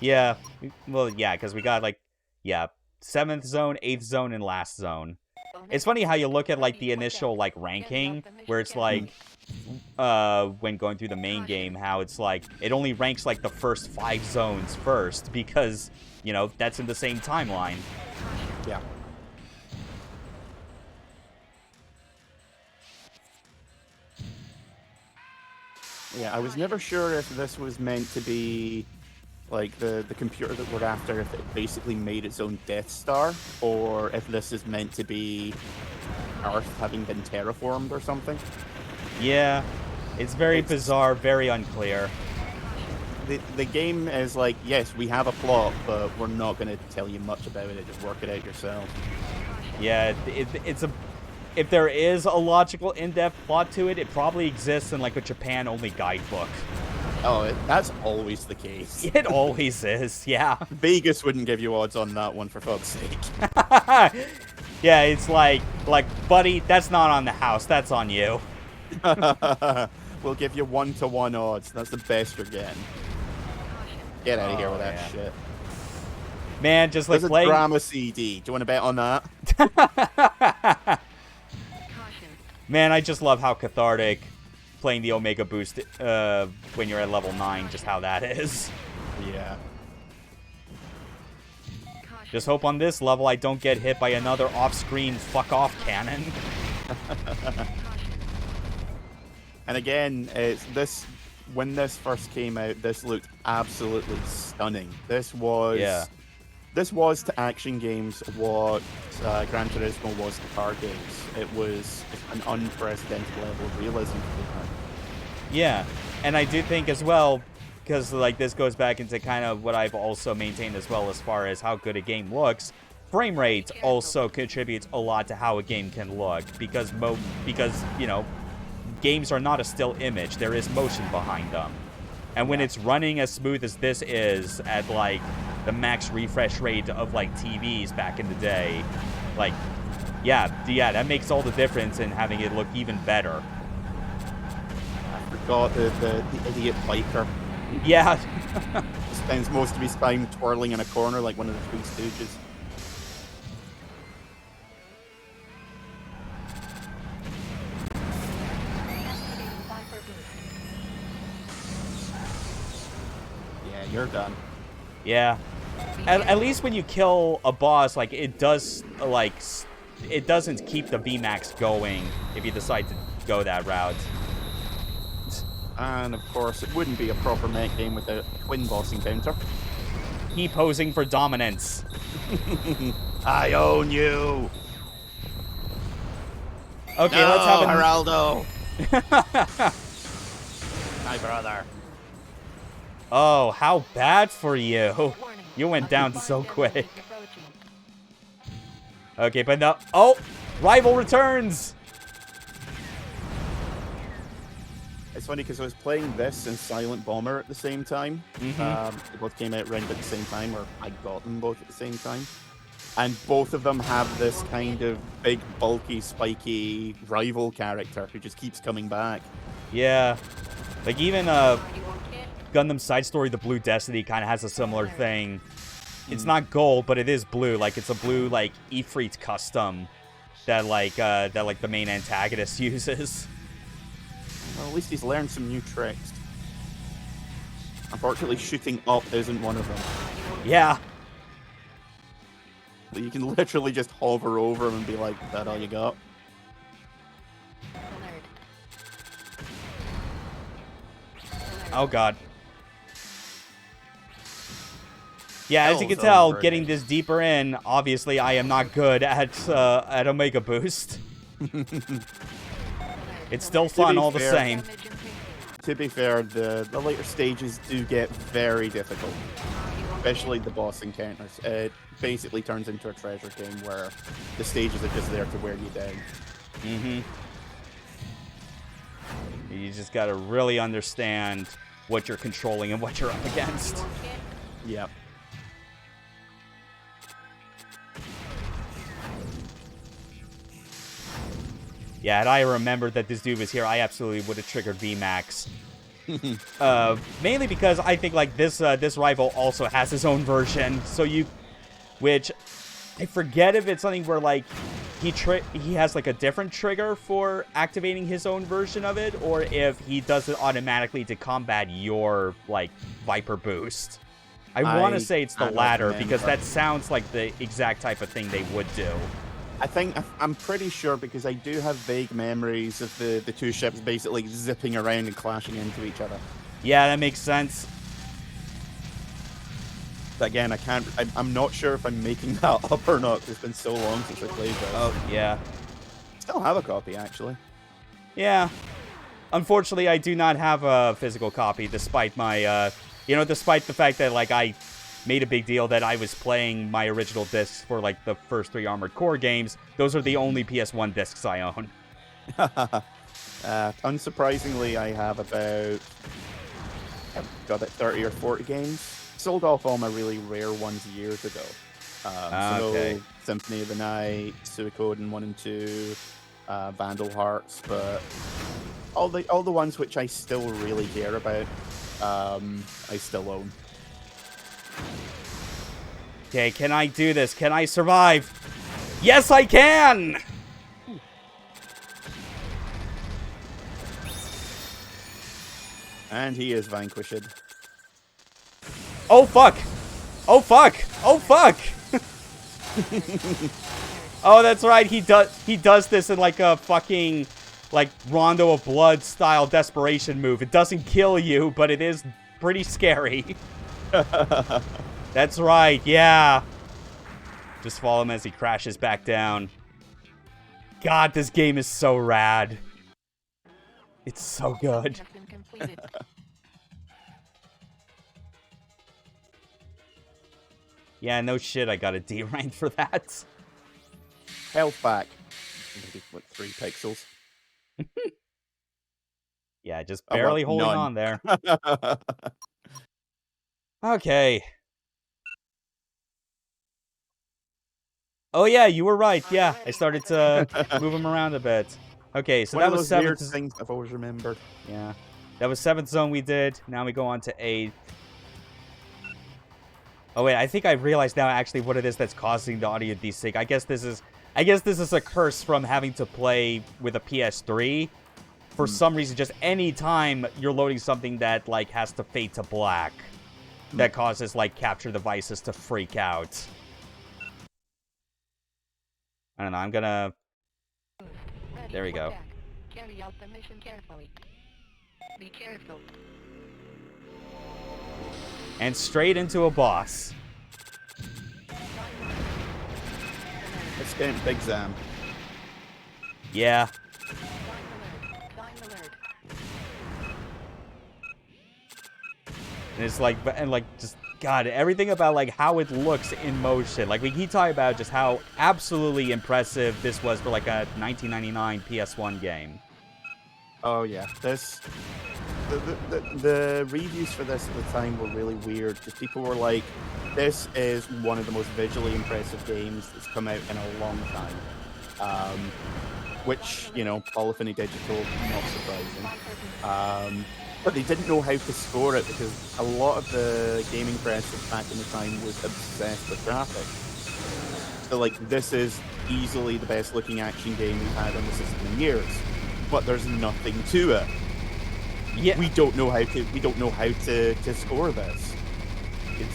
Yeah. Well, yeah, because we got, like, 7th zone, 8th zone, and last zone. It's funny how you look at, like, the initial, like, ranking, where it's, like, when going through the main game, how it's, like, it only ranks, like, the first 5 zones first, because, you know, that's in the same timeline.
Yeah. Yeah, I was never sure if this was meant to be like the computer that we're after, if it basically made its own Death Star, or if this is meant to be Earth having been terraformed or something.
Yeah, it's very bizarre, very unclear.
The game is like, yes, we have a plot, but we're not going to tell you much about it. Just work it out yourself.
Yeah, it's a... If there is a logical, in-depth plot to it, it probably exists in, like, a Japan-only guidebook.
Oh, that's always the case.
It always is, yeah.
Vegas wouldn't give you odds on that one, for fuck's sake.
Yeah, it's like, buddy, that's not on the house, that's on you.
We'll give you 1-to-1 odds. That's the best you're getting. Get out of here with that
yeah.
shit.
Man, just like
There's a
playing...
drama CD. Do you want to bet on that?
Man, I just love how cathartic playing the Omega Boost when you're at level 9, just how that is.
Yeah.
Just hope on this level I don't get hit by another off-screen fuck-off cannon.
And again, when this first came out, this looked absolutely stunning. This was This was to action games what Gran Turismo was to car games. It was an unprecedented level of realism for the time.
Yeah, and I do think as well, because like this goes back into kind of what I've also maintained as well as far as how good a game looks. Frame rate also contributes a lot to how a game can look, because you know, games are not a still image. There is motion behind them. And when it's running as smooth as this is at like the max refresh rate of like TVs back in the day, like yeah, that makes all the difference in having it look even better.
I forgot the idiot biker.
Yeah.
Spends most of his time twirling in a corner like one of the Three Stooges.
Activating Viper boost.
Yeah, you're done.
Yeah. At least when you kill a boss, like it does, like it doesn't keep the VMAX going if you decide to go that route.
And of course, it wouldn't be a proper mech game without a twin boss encounter.
He posing for dominance.
I own you.
Okay,
No,
let's have a
Geraldo. My brother.
Oh, how bad for you.
Warning.
You went down
Divine
so
deadline
quick.
is approaching.
Okay, but no. Oh, rival returns.
It's funny because I was playing this and Silent Bomber at the same time. They both came out around at the same time, or I got them both at the same time. And both of them have this kind of big, bulky, spiky rival character who just keeps coming back.
Yeah. Like even
Are you okay?
Gundam Side Story The Blue Destiny kind of has a similar thing. It's not gold, but it is blue. Like it's a blue like Ifrit custom that the main antagonist uses.
Well, at least he's learned some new tricks. Unfortunately, shooting up isn't one of them.
Yeah.
You can literally just hover over him and be like, "That all you got?"
Alert.
Oh god. Yeah, as you can
Hell's
tell,
over,
getting
eh?
this deeper in, obviously I am not good at Omega Boost. It's still fun all the
fair-
same.
Damage increasing.
To be fair, the later stages do get very difficult, especially the boss encounters. It basically turns into a treasure game where the stages are just there to wear you down.
You just gotta really understand what you're controlling and what you're up against.
Okay.
Yep.
Yeah, had I remembered that this dude was here, I absolutely would have triggered VMAX. Mainly because I think like this rival also has his own version, which I forget if it's something where like he has like a different trigger for activating his own version of it, or if he does it automatically to combat your like Viper boost. I want to say it's the
cannot
latter
remember.
because that sounds like the exact type of thing they would do.
I'm pretty sure because I do have vague memories of the two ships basically zipping around and clashing into each other.
Yeah, that makes sense.
But again, I'm not sure if I'm making that up or not. 'Cause it's been so long since I played this.
Oh, yeah.
Still have a copy actually.
Yeah. Unfortunately, I do not have a physical copy, despite my, despite the fact that, like, I made a big deal that I was playing my original discs for, like, the first 3 Armored Core games. Those are the only PS1 discs I own.
Unsurprisingly, I have about 30 or 40 games. Sold off all my really rare ones years ago.
Okay.
So Symphony of the Night, Suikoden 1 and 2, Vandal Hearts, but all the ones which I still really care about, I still own.
Okay, can I do this? Can I survive? Yes, I can!
And he is vanquished.
Oh, fuck! Oh, fuck! Oh, fuck! Oh, that's right. He does this in like a fucking like Rondo of Blood style desperation move. It doesn't kill you, but it is pretty scary. That's right. Yeah. Just follow him as he crashes back down. God, this game is so rad. It's so good.
Has been completed.
Yeah, no shit, I got a D rank for that.
Health back. Maybe, what, 3 pixels?
Yeah, just
Oh, well,
barely holding
none.
on there. Okay. Oh yeah, you were right. Yeah, I started to move him around a bit. Okay, so
One
that
of
was
those weird
7th.
things I've always remembered.
Yeah, that was 7th zone we did. Now we go on to 8th. Oh wait, I think I realized now actually what it is that's causing the audio desync. I guess this is a curse from having to play with a PS3. For some reason, just any time you're loading something that like has to fade to black, that causes like capture devices to freak out. I don't know. I'm gonna.
Ready
There we
for
go.
attack. Carry out the mission carefully. Be careful.
And straight into a boss.
It's getting Big Zam.
Yeah.
Time alert.
And it's like, just, God, everything about, like, how it looks in motion. Like, we keep talking about just how absolutely impressive this was for, like, a 1999 PS1 game.
Oh yeah, the reviews for this at the time were really weird because people were like, "This is one of the most visually impressive games that's come out in a long time," which Polyphony Digital, not surprising. But they didn't know how to score it because a lot of the gaming press back in the time was obsessed with graphics. So like, this is easily the best looking action game we've had on the system in years. But there's nothing to it.
Yeah.
We don't know how to score this.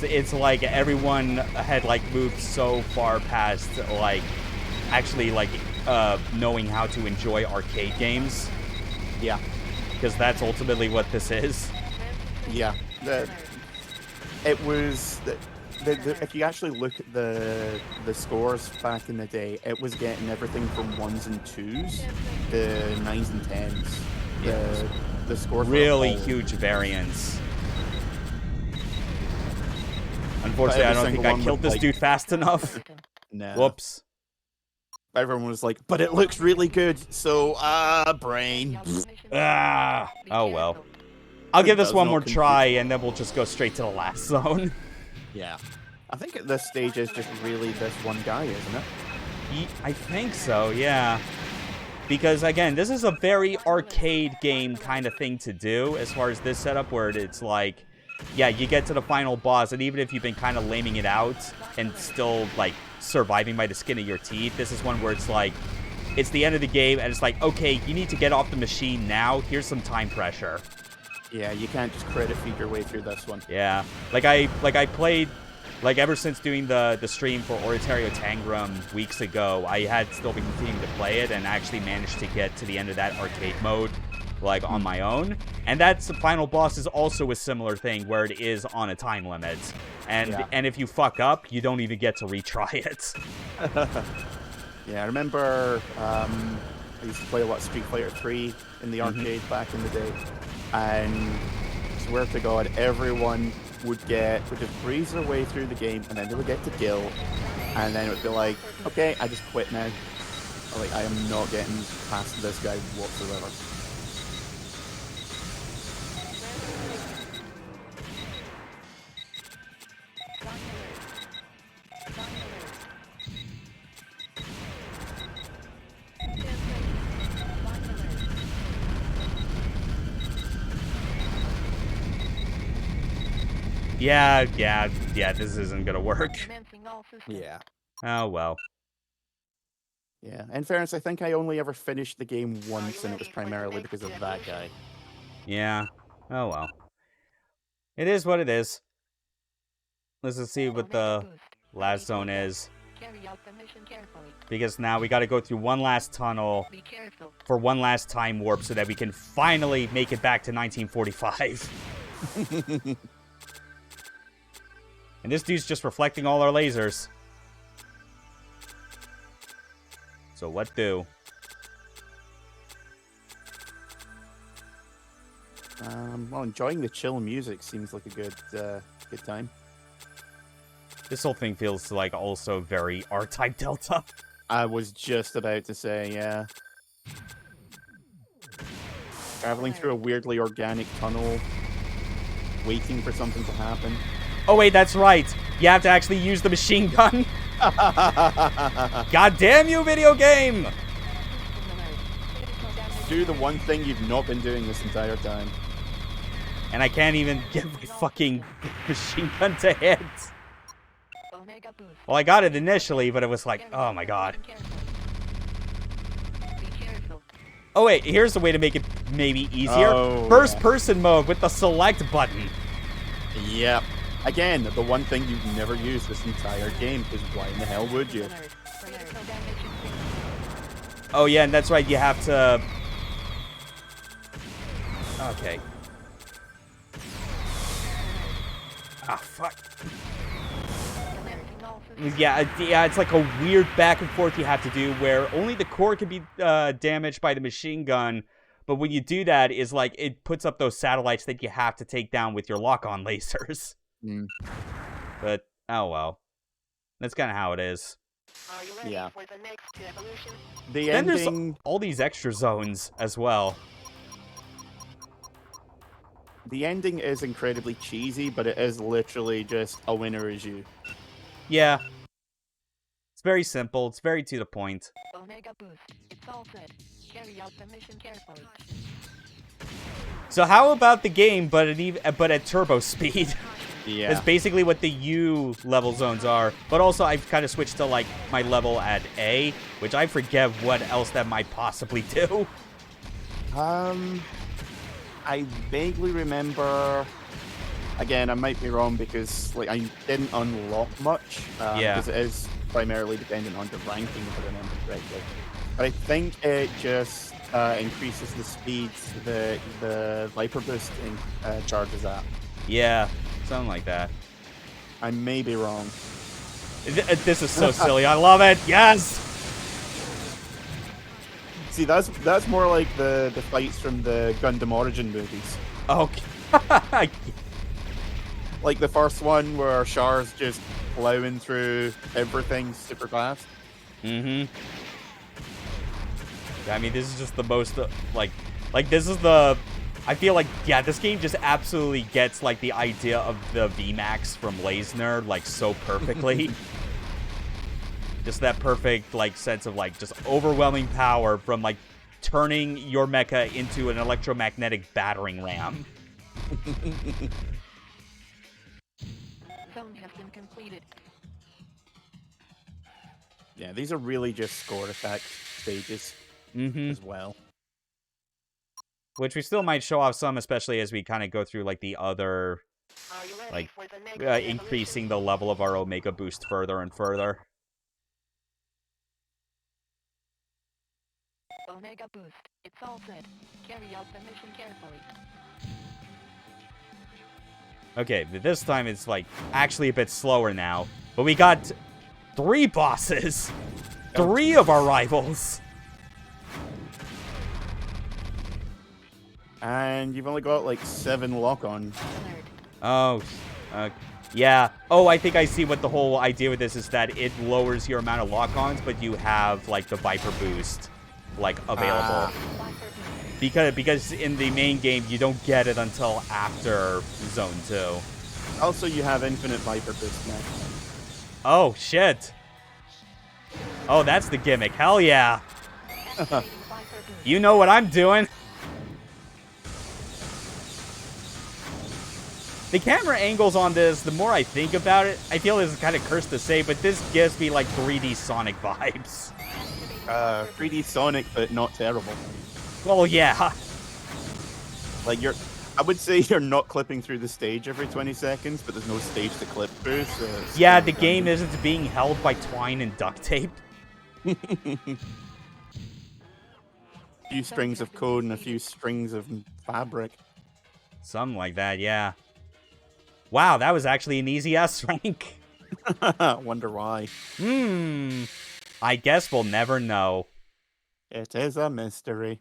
It's like everyone had, like, moved so far past, like, actually, like, knowing how to enjoy arcade games.
Yeah.
Because that's ultimately what this is.
Yeah. It was if you actually look at the scores back in the day, it was getting everything from 1s and 2s to 9s and 10s. The scores
Really
were
huge variance. Unfortunately, I don't think I killed this dude fast enough.
No.
Whoops.
Everyone was like, but it looks really good, so brain.
Ah. Oh well. I'll give this
Does
one
not
more
compute.
try, and then we'll just go straight to the last zone.
Yeah. I think at this stage it's just really this one guy, isn't it?
I think so, yeah. Because, again, this is a very arcade game kind of thing to do, as far as this setup, where it's like, yeah, you get to the final boss, and even if you've been kind of laming it out and still, like, surviving by the skin of your teeth, this is one where it's like, it's the end of the game, and it's like, okay, you need to get off the machine now, here's some time pressure.
Yeah, you can't just credit feed your way through this one.
Yeah, like I played, like, ever since doing the stream for Oratorio Tangram weeks ago, I had still been continuing to play it and actually managed to get to the end of that arcade mode, like, on my own. And that's the final boss is also a similar thing where it is on a time limit. And if you fuck up, you don't even get to retry it.
Yeah, I remember I used to play a lot of Street Fighter 3 in the arcade back in the day. And swear to God, everyone would just breeze their way through the game, and then they would get to Gil, and then it would be like, okay, I just quit now. Like, I am not getting past this guy whatsoever.
Yeah, this isn't gonna work.
Commencing all systems.
Yeah.
Oh, well.
Yeah. In fairness, I think I only ever finished the game once, and it was primarily because of that guy.
Yeah. Oh, well. It is what it is. Let's just see what the last zone is.
Carry out the mission carefully.
Because now we gotta go through one last tunnel
Be careful.
for one last time warp so that we can finally make it back to 1945. And this dude's just reflecting all our lasers. So what do?
Well, enjoying the chill music seems like a good time.
This whole thing feels like also very R-Type Delta.
I was just about to say, yeah. Traveling through a weirdly organic tunnel, waiting for something to happen.
Oh wait, that's right. You have to actually use the machine gun. God damn you, video game!
Do the one thing you've not been doing this entire time.
And I can't even get my fucking machine gun to hit.
Omega boost.
Well, I got it initially, but it was like, oh my god.
Be careful.
Oh wait, here's a way to make it maybe easier.
Oh,
First person mode with the select button.
Yep. Again, the one thing you've never used this entire game, because why in the hell would you?
Alert. Critical damage increased.
Oh yeah, and that's right, you have to... Okay. Ah, fuck.
Alerting all systems.
Yeah, it's like a weird back and forth you have to do where only the core can be damaged by the machine gun, but when you do that, is like it puts up those satellites that you have to take down with your lock-on lasers.
Mm.
But, oh well. That's kind of how it is.
Are you ready
Yeah.
for the next evolution?
The
Then there's
ending,
all these extra zones as well.
the ending is incredibly cheesy, but it is literally just a winner is you.
Yeah. It's very simple. It's very to the point.
Omega boost. It's all set. Carry out the mission carefully.
So how about the game, but at turbo speed?
Yeah.
That's basically what the U level zones are. But also, I've kind of switched to, like, my level at A, which I forget what else that might possibly do.
I vaguely remember. Again, I might be wrong because like I didn't unlock much.
Yeah.
Because it is primarily dependent on the ranking, if I remember correctly. But I think it just increases the speed the Viper boost charges at.
Yeah, something like that.
I may be wrong.
This is so silly. I love it. Yes!
See, that's more like the fights from the Gundam Origin movies.
Okay.
Like the first one where Char's just plowing through everything super fast.
Mm-hmm. I mean, this is just the most, like this is the... I feel like, yeah, this game just absolutely gets, like, the idea of the VMAX from Layzner, like, so perfectly. Just that perfect, like, sense of, like, just overwhelming power from, like, turning your mecha into an electromagnetic battering ram.
Zone has been completed.
Yeah, these are really just score effect stages
Mm-hmm.
as well.
Which we still might show off some, especially as we kind of go through, like, the other,
Are you ready
like,
for the next evolution?
increasing the level of our Omega boost further and further.
Omega boost. It's all set. Carry out the mission carefully.
Okay, but this time it's, like, actually a bit slower now. But we got 3 bosses! 3 of our rivals!
And you've only got like 7 lock-on.
Alert.
Oh, yeah. Oh, I think I see what the whole idea with this is, that it lowers your amount of lock-ons, but you have, like, the Viper boost, like, available.
Viper boost.
Because in the main game, you don't get it until after Zone 2.
Also, you have infinite Viper boost now.
Oh, shit. Oh, that's the gimmick. Hell yeah.
Activating Viper boost.
You know what I'm doing. The camera angles on this, the more I think about it, I feel it's kind of cursed to say, but this gives me, like, 3D Sonic vibes.
3D Sonic, but not terrible.
Well, yeah.
Like I would say you're not clipping through the stage every 20 seconds, but there's no stage to clip through. So it's
Yeah,
kinda
the game
random.
isn't being held by twine and duct tape.
A few strings of code and a few strings of fabric.
Something like that, yeah. Wow, that was actually an easy S rank.
Wonder why.
I guess we'll never know.
It is a mystery.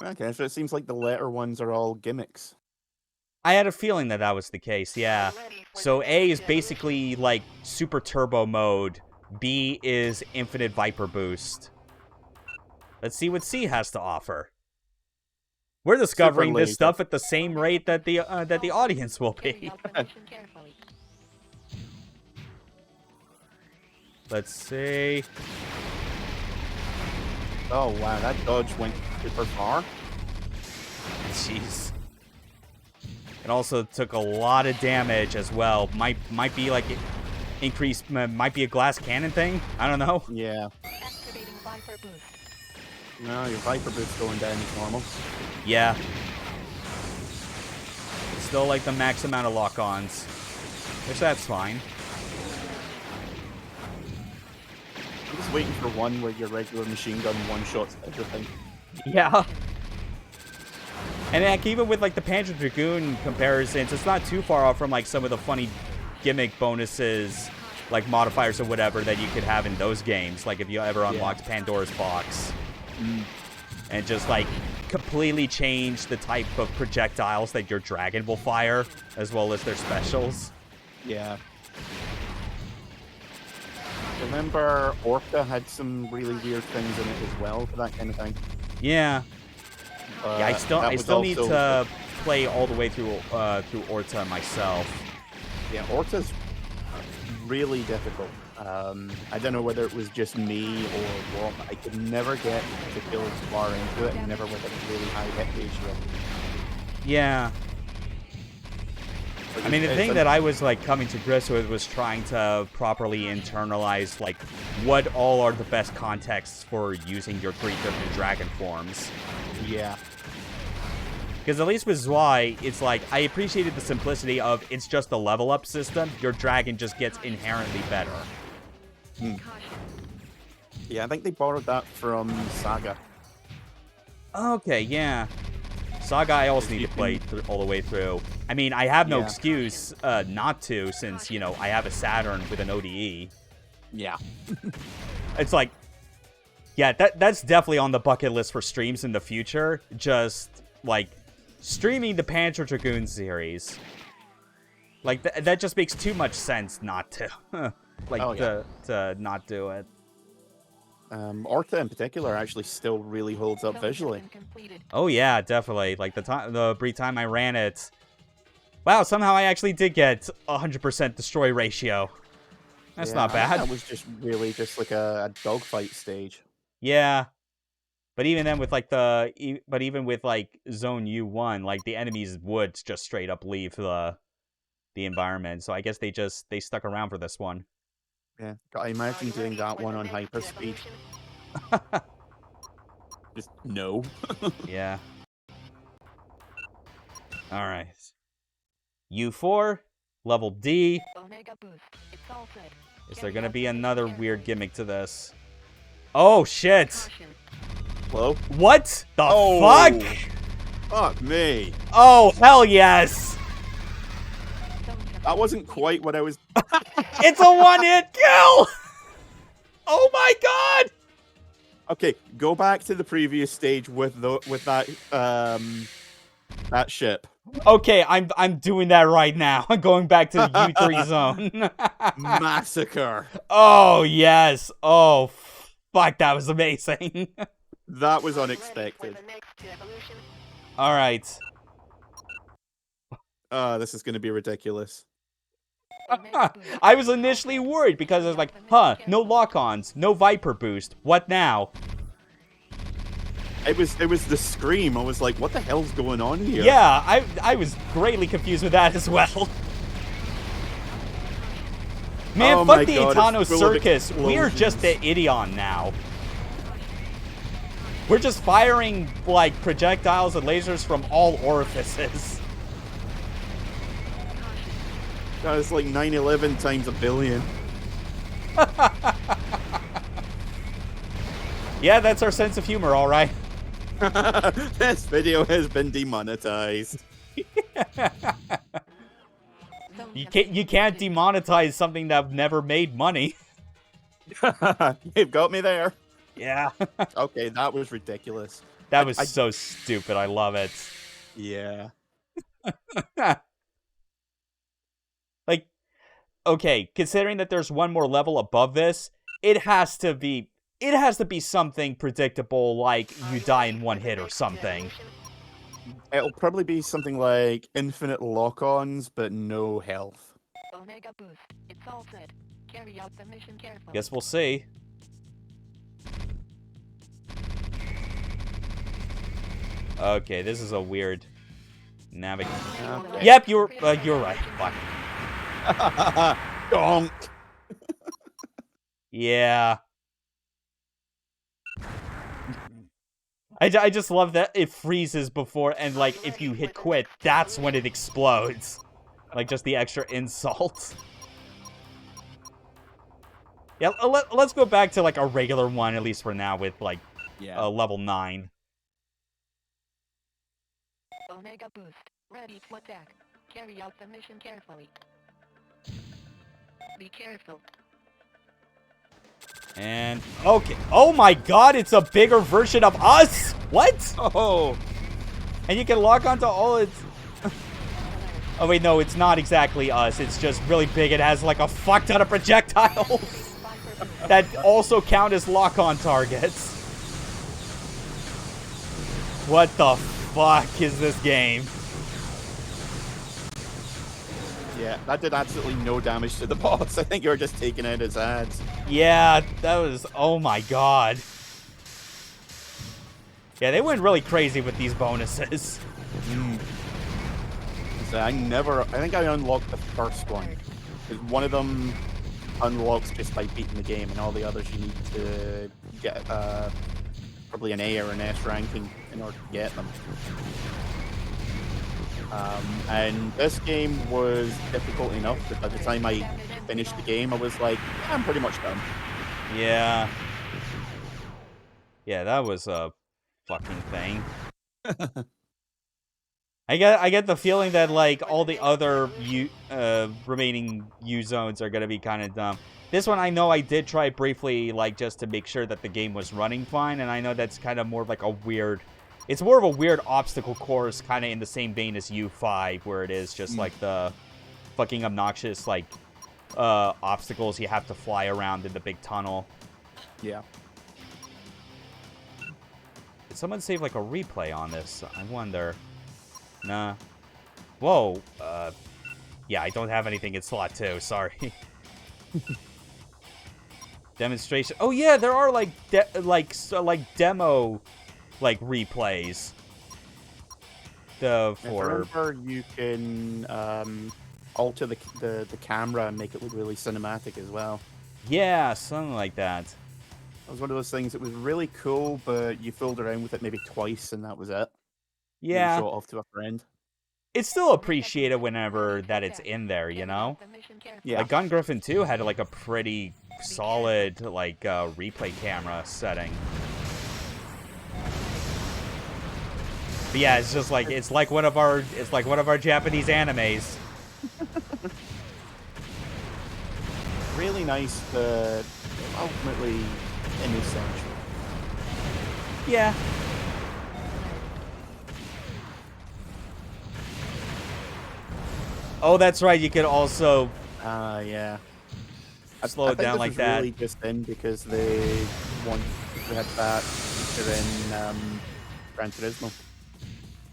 Okay, so it seems like the later ones are all gimmicks.
I had a feeling that that was the case, yeah.
Ready for
So
the
A
next
is basically like super turbo mode. B is infinite Viper boost. Let's see what C has to offer. We're discovering this
laser.
stuff at the same rate that the audience will
Carry
be.
out the mission carefully.
Let's see.
Oh wow, that dodge went super far.
Jeez. It also took a lot of damage as well. Might be like increased. Might be a glass cannon thing. I don't know.
Yeah.
Activating Viper boost.
No, your Viper boot's going down as normal.
Yeah. It's still like the max amount of lock-ons, which that's fine.
I'm just waiting for one where your regular machine gun one-shots everything.
Yeah. And like, even with like the Panzer Dragoon comparisons, it's not too far off from like some of the funny gimmick bonuses, like modifiers or whatever that you could have in those games. Like if you ever unlocked Pandora's Box. And just like completely change the type of projectiles that your dragon will fire, as well as their specials.
Yeah. Remember, Orca had some really weird things in it as well for that kind of thing.
Yeah. Yeah, I
that was
still need
also-
to play all the way through Orta myself.
Yeah, Orta's really difficult. I don't know whether it was just me or what, but I could never get the kills far into it, and never with a really high hit ratio.
Yeah.
Like,
I mean, the
it's
thing
a-
that I was like coming to grips with was trying to properly internalize like what all are the best contexts for using your 3 different dragon forms.
Yeah.
Because at least with Zwei, it's like, I appreciated the simplicity of it's just a level up system. Your dragon just gets inherently better.
Yeah, I think they borrowed that from Saga.
Okay, yeah. Saga I also need to play all the way through. I mean, I have no
Yeah.
excuse not to, since, you know, I have a Saturn with an ODE.
Yeah.
It's like, yeah, that's definitely on the bucket list for streams in the future. Just, like, streaming the Panzer Dragoon series. Like, that just makes too much sense not to. Like,
Oh, yeah.
to not do it.
Orta in particular actually still really holds up
Zone has
visually.
been completed.
Oh, yeah, definitely. Like, the brief time I ran it. Wow, somehow I actually did get 100% destroy ratio. That's
Yeah,
not
I think
bad.
That was just really just like a dogfight stage.
Yeah. But even then with like even with like zone U1, like the enemies would just straight up leave the environment. So I guess they stuck around for this one.
Yeah, I imagine doing that one on hyperspeed. Just no.
Yeah. All right. U4, level D.
Omega boost. It's all set.
Is there going to be another weird gimmick to this? Oh shit.
Caution.
Hello?
What the
Oh.
fuck?
Fuck me.
Oh, hell yes.
Zone has
That wasn't quite what I was.
It's a one-hit kill. Oh my god.
Okay, go back to the previous stage with that ship.
Okay, I'm doing that right now. I'm going back to the U3 zone.
Massacre.
Oh, yes. Oh, fuck, that was amazing.
That was
ready
unexpected.
for the next evolution.
All right.
This is going to be ridiculous.
Omega boost.
I was initially worried because I was like, huh, no lock-ons, no Viper boost. What now?
It was the scream. I was like, what the hell's going on here?
Yeah, I was greatly confused with that as well. Man,
Oh
fuck
my
the
God,
Itano
it's full of
Circus. We're just the Idion now. We're just firing, like, projectiles and lasers from all orifices.
That was like 9/11 times a billion.
Yeah, that's our sense of humor, all right.
This video has been demonetized.
Zone
You can't demonetize something that never made money.
You've got me there.
Yeah.
Okay, that was ridiculous.
That was so stupid. I love it.
Yeah.
Like, okay, considering that there's one more level above this, it has to be something predictable, like you die in one hit or something.
It'll probably be something like infinite lock-ons, but no health.
Omega boost. It's all set. Carry out the mission carefully.
Guess we'll see. Okay, this is a weird navigation.
Okay.
Yep, you're right. Fuck.
Donk.
Yeah. I just love that it freezes before, and, like, if you hit quit, that's when it explodes. Like, just the extra insult. Yeah, let's go back to, like, a regular one, at least for now, with, like, level 9.
Omega boost. Ready to attack. Carry out the mission carefully. Be careful.
And, okay. Oh my god, it's a bigger version of us! What?
Oh.
And you can lock onto all its... Oh wait, no, it's not exactly us. It's just really big. It has like a fuck ton of projectiles that also count as lock-on targets. What the fuck is this game?
Yeah, that did absolutely no damage to the boss. I think you were just taking out his ads.
Yeah, that was... Oh my god. Yeah, they went really crazy with these bonuses.
So I think I unlocked the first one. 'Cause one of them unlocks just by beating the game, and all the others you need to get probably an A or an S ranking in order to get them. And this game was difficult enough that by the time I finished the game, I was like, yeah, I'm pretty much done.
Yeah. Yeah, that was a fucking thing. I get the feeling that, like, all the other remaining U zones are gonna be kind of dumb. This one, I know I did try briefly, like, just to make sure that the game was running fine, and I know that's kind of more of like a weird... It's more of a weird obstacle course, kind of in the same vein as U5, where it is just, like, the fucking obnoxious, like, obstacles you have to fly around in the big tunnel.
Yeah.
Did someone save, like, a replay on this? I wonder. Nah. Whoa. Yeah, I don't have anything in slot 2. Sorry. Demonstration. Oh, yeah, there are, like, demo... like replays.
If I remember, you can alter the camera and make it look really cinematic as well.
Yeah, something like that.
It was one of those things that was really cool, but you fooled around with it maybe twice and that was it.
Yeah.
You show it off to a friend.
It's still appreciated whenever that it's in there, you know?
Yeah.
Like Gun Griffin 2 had like a pretty solid like replay camera setting. But yeah, it's just like it's like one of our Japanese animes.
Really nice, but ultimately inessential.
Yeah. Oh, that's right. You could also
Yeah.
slow it down like that.
Really just in because they want to have that feature in Gran Turismo.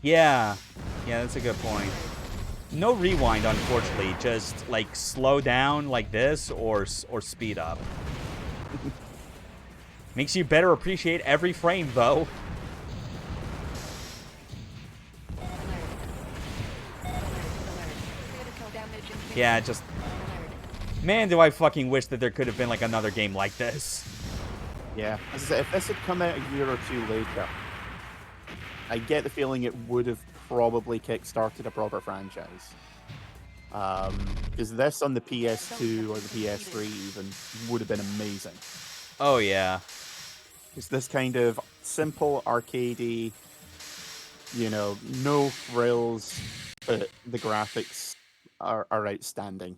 Yeah. Yeah, that's a good point. No rewind, unfortunately. Just, like, slow down like this or speed up. Makes you better appreciate every frame, though. Yeah, just... Man, do I fucking wish that there could have been, like, another game like this.
Yeah. As I said, if this had come out a year or two later, I get the feeling it would have probably kick-started a proper franchise. Because this on the PS2 or the PS3 even would have been amazing.
Oh, yeah.
It's this kind of simple, arcadey, you know, no frills, but the graphics are outstanding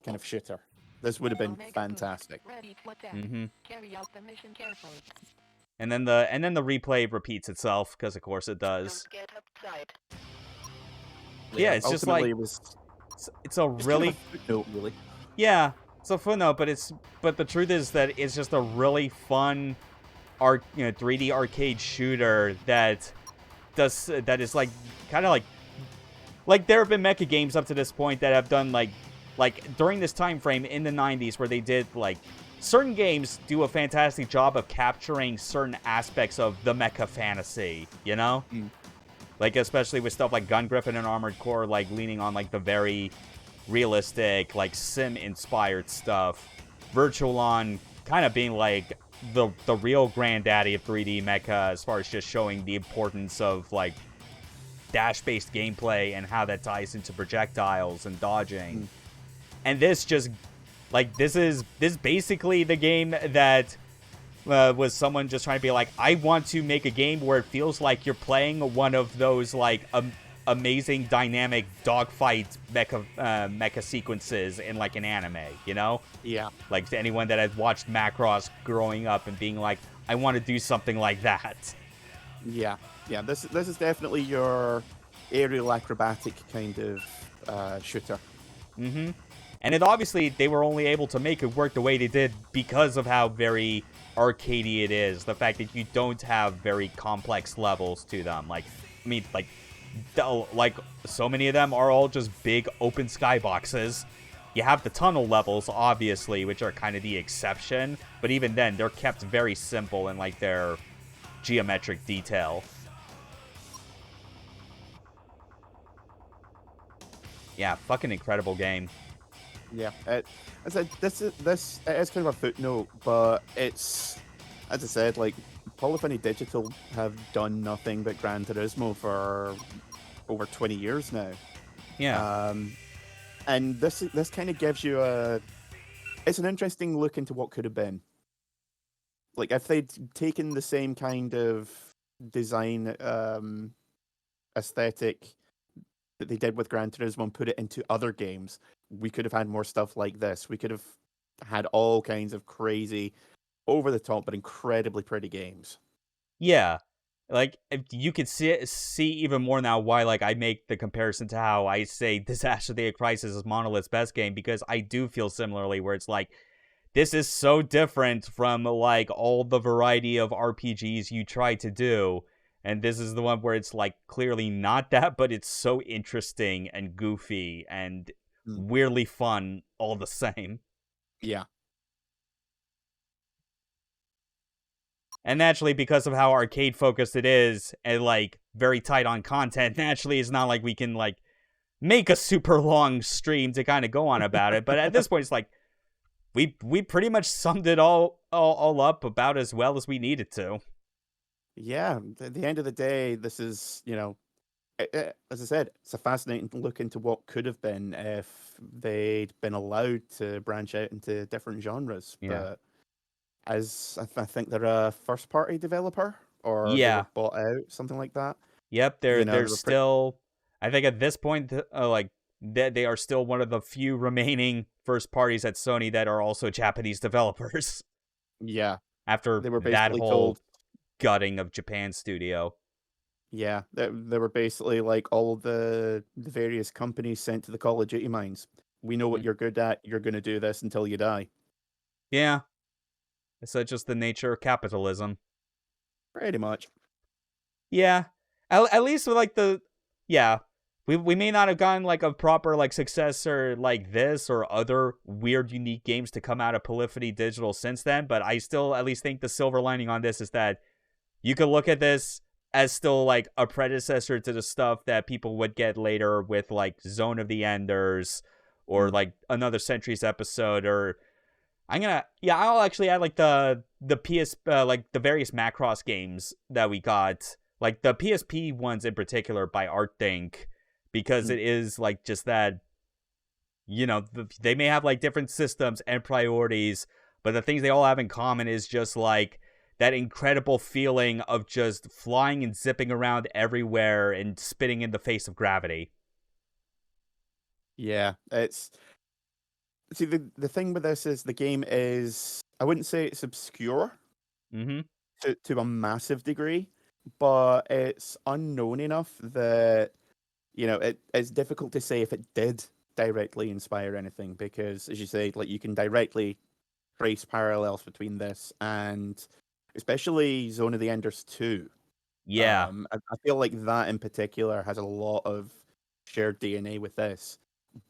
kind of shooter. This would have been
Omega
fantastic.
Boost, ready to attack.
Mm-hmm.
Carry out the mission carefully.
And then the replay repeats itself because of course it does.
Don't get upside.
Yeah, it's just
ultimately
like
it was
it's a
it's
really
kind of a footnote, really.
yeah, it's a footnote, but the truth is that it's just a really fun 3D arcade shooter that is like kind of like there have been mecha games up to this point that have done like during this time frame in the 90s where they did like certain games do a fantastic job of capturing certain aspects of the mecha fantasy, you know? Like especially with stuff like Gun Griffin and Armored Core like leaning on like the very realistic like sim inspired stuff. Virtualon kind of being like the real granddaddy of 3D mecha as far as just showing the importance of like dash-based gameplay and how that ties into projectiles and dodging. And this just like this is basically the game that was someone just trying to be like, I want to make a game where it feels like you're playing one of those like amazing dynamic dogfight mecha sequences in like an anime, you know?
Yeah.
Like to anyone that has watched Macross growing up and being like, I want to do something like that.
Yeah. Yeah. This is definitely your aerial acrobatic kind of shooter.
Mm-hmm. And it obviously they were only able to make it work the way they did because of how very arcadey it is. The fact that you don't have very complex levels to them. Like, I mean, like so many of them are all just big open skyboxes. You have the tunnel levels, obviously, which are kind of the exception. But even then, they're kept very simple in like their geometric detail. Yeah, fucking incredible game.
Yeah, this is kind of a footnote, but it's, as I said, like Polyphony Digital have done nothing but Gran Turismo for over 20 years now.
Yeah.
And this kind of gives you it's an interesting look into what could have been. Like if they'd taken the same kind of design aesthetic that they did with Gran Turismo and put it into other games, we could have had more stuff like this. We could have had all kinds of crazy, over the top, but incredibly pretty games.
Yeah. Like, you could see even more now why, like, I make the comparison to how I say Disaster Day of Crisis is Monolith's best game, because I do feel similarly, where it's like, this is so different from, like, all the variety of RPGs you try to do, and this is the one where it's, like, clearly not that, but it's so interesting and goofy and weirdly fun all the same.
Yeah.
And naturally, because of how arcade focused it is, and like very tight on content, naturally it's not like we can like make a super long stream to kind of go on about it. But at this point, it's like we pretty much summed it all up about as well as we needed to.
Yeah. At the end of the day, this is, you know, as I said, it's a fascinating look into what could have been if they'd been allowed to branch out into different genres.
Yeah.
But as I think they're a first-party developer, or they
Yeah.
were bought out, something like that.
Yep, they're
You know,
still. I think at this point, like they are still one of the few remaining first parties at Sony that are also Japanese developers.
Yeah,
After
they were
that
basically
whole
told.
gutting of Japan studio.
Yeah, they were basically like all of the various companies sent to the Call of Duty mines. We know what you're good at. You're going to do this until you die.
Yeah. It's just the nature of capitalism.
Pretty much.
Yeah. At least with like yeah. We may not have gotten like a proper like successor like this or other weird unique games to come out of Polyphony Digital since then, but I still at least think the silver lining on this is that you could look at this as still like a predecessor to the stuff that people would get later with like Zone of the Enders or like another Centuries episode, or I'll actually add like the PS like the various Macross games that we got, like the PSP ones in particular by ArtThink, because it is like just that, you know, they may have like different systems and priorities, but the things they all have in common is just like that incredible feeling of just flying and zipping around everywhere and spitting in the face of gravity.
Yeah, it's see the thing with this is the game is I wouldn't say it's obscure
Mm-hmm.
to a massive degree, but it's unknown enough that it's difficult to say if it did directly inspire anything because, as you say, like you can directly trace parallels between this and especially Zone of the Enders 2.
Yeah.
I feel like that in particular has a lot of shared DNA with this,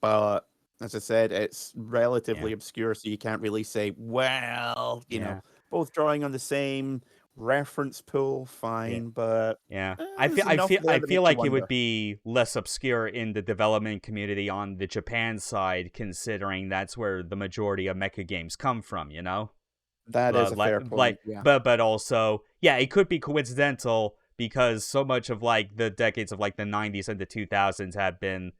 but as I said, it's
Yeah.
relatively obscure, so you can't really say, well,
Yeah.
both drawing on the same reference pool,
Yeah.
fine, but
Yeah.
there's enough there
I
that
feel
makes you
like it would
wonder.
be less obscure in the development community on the Japan side, considering that's where the majority of mecha games come from, you know?
That is a fair point, yeah.
But also, yeah, it could be coincidental because so much of like the decades of like the 90s and the 2000s have been,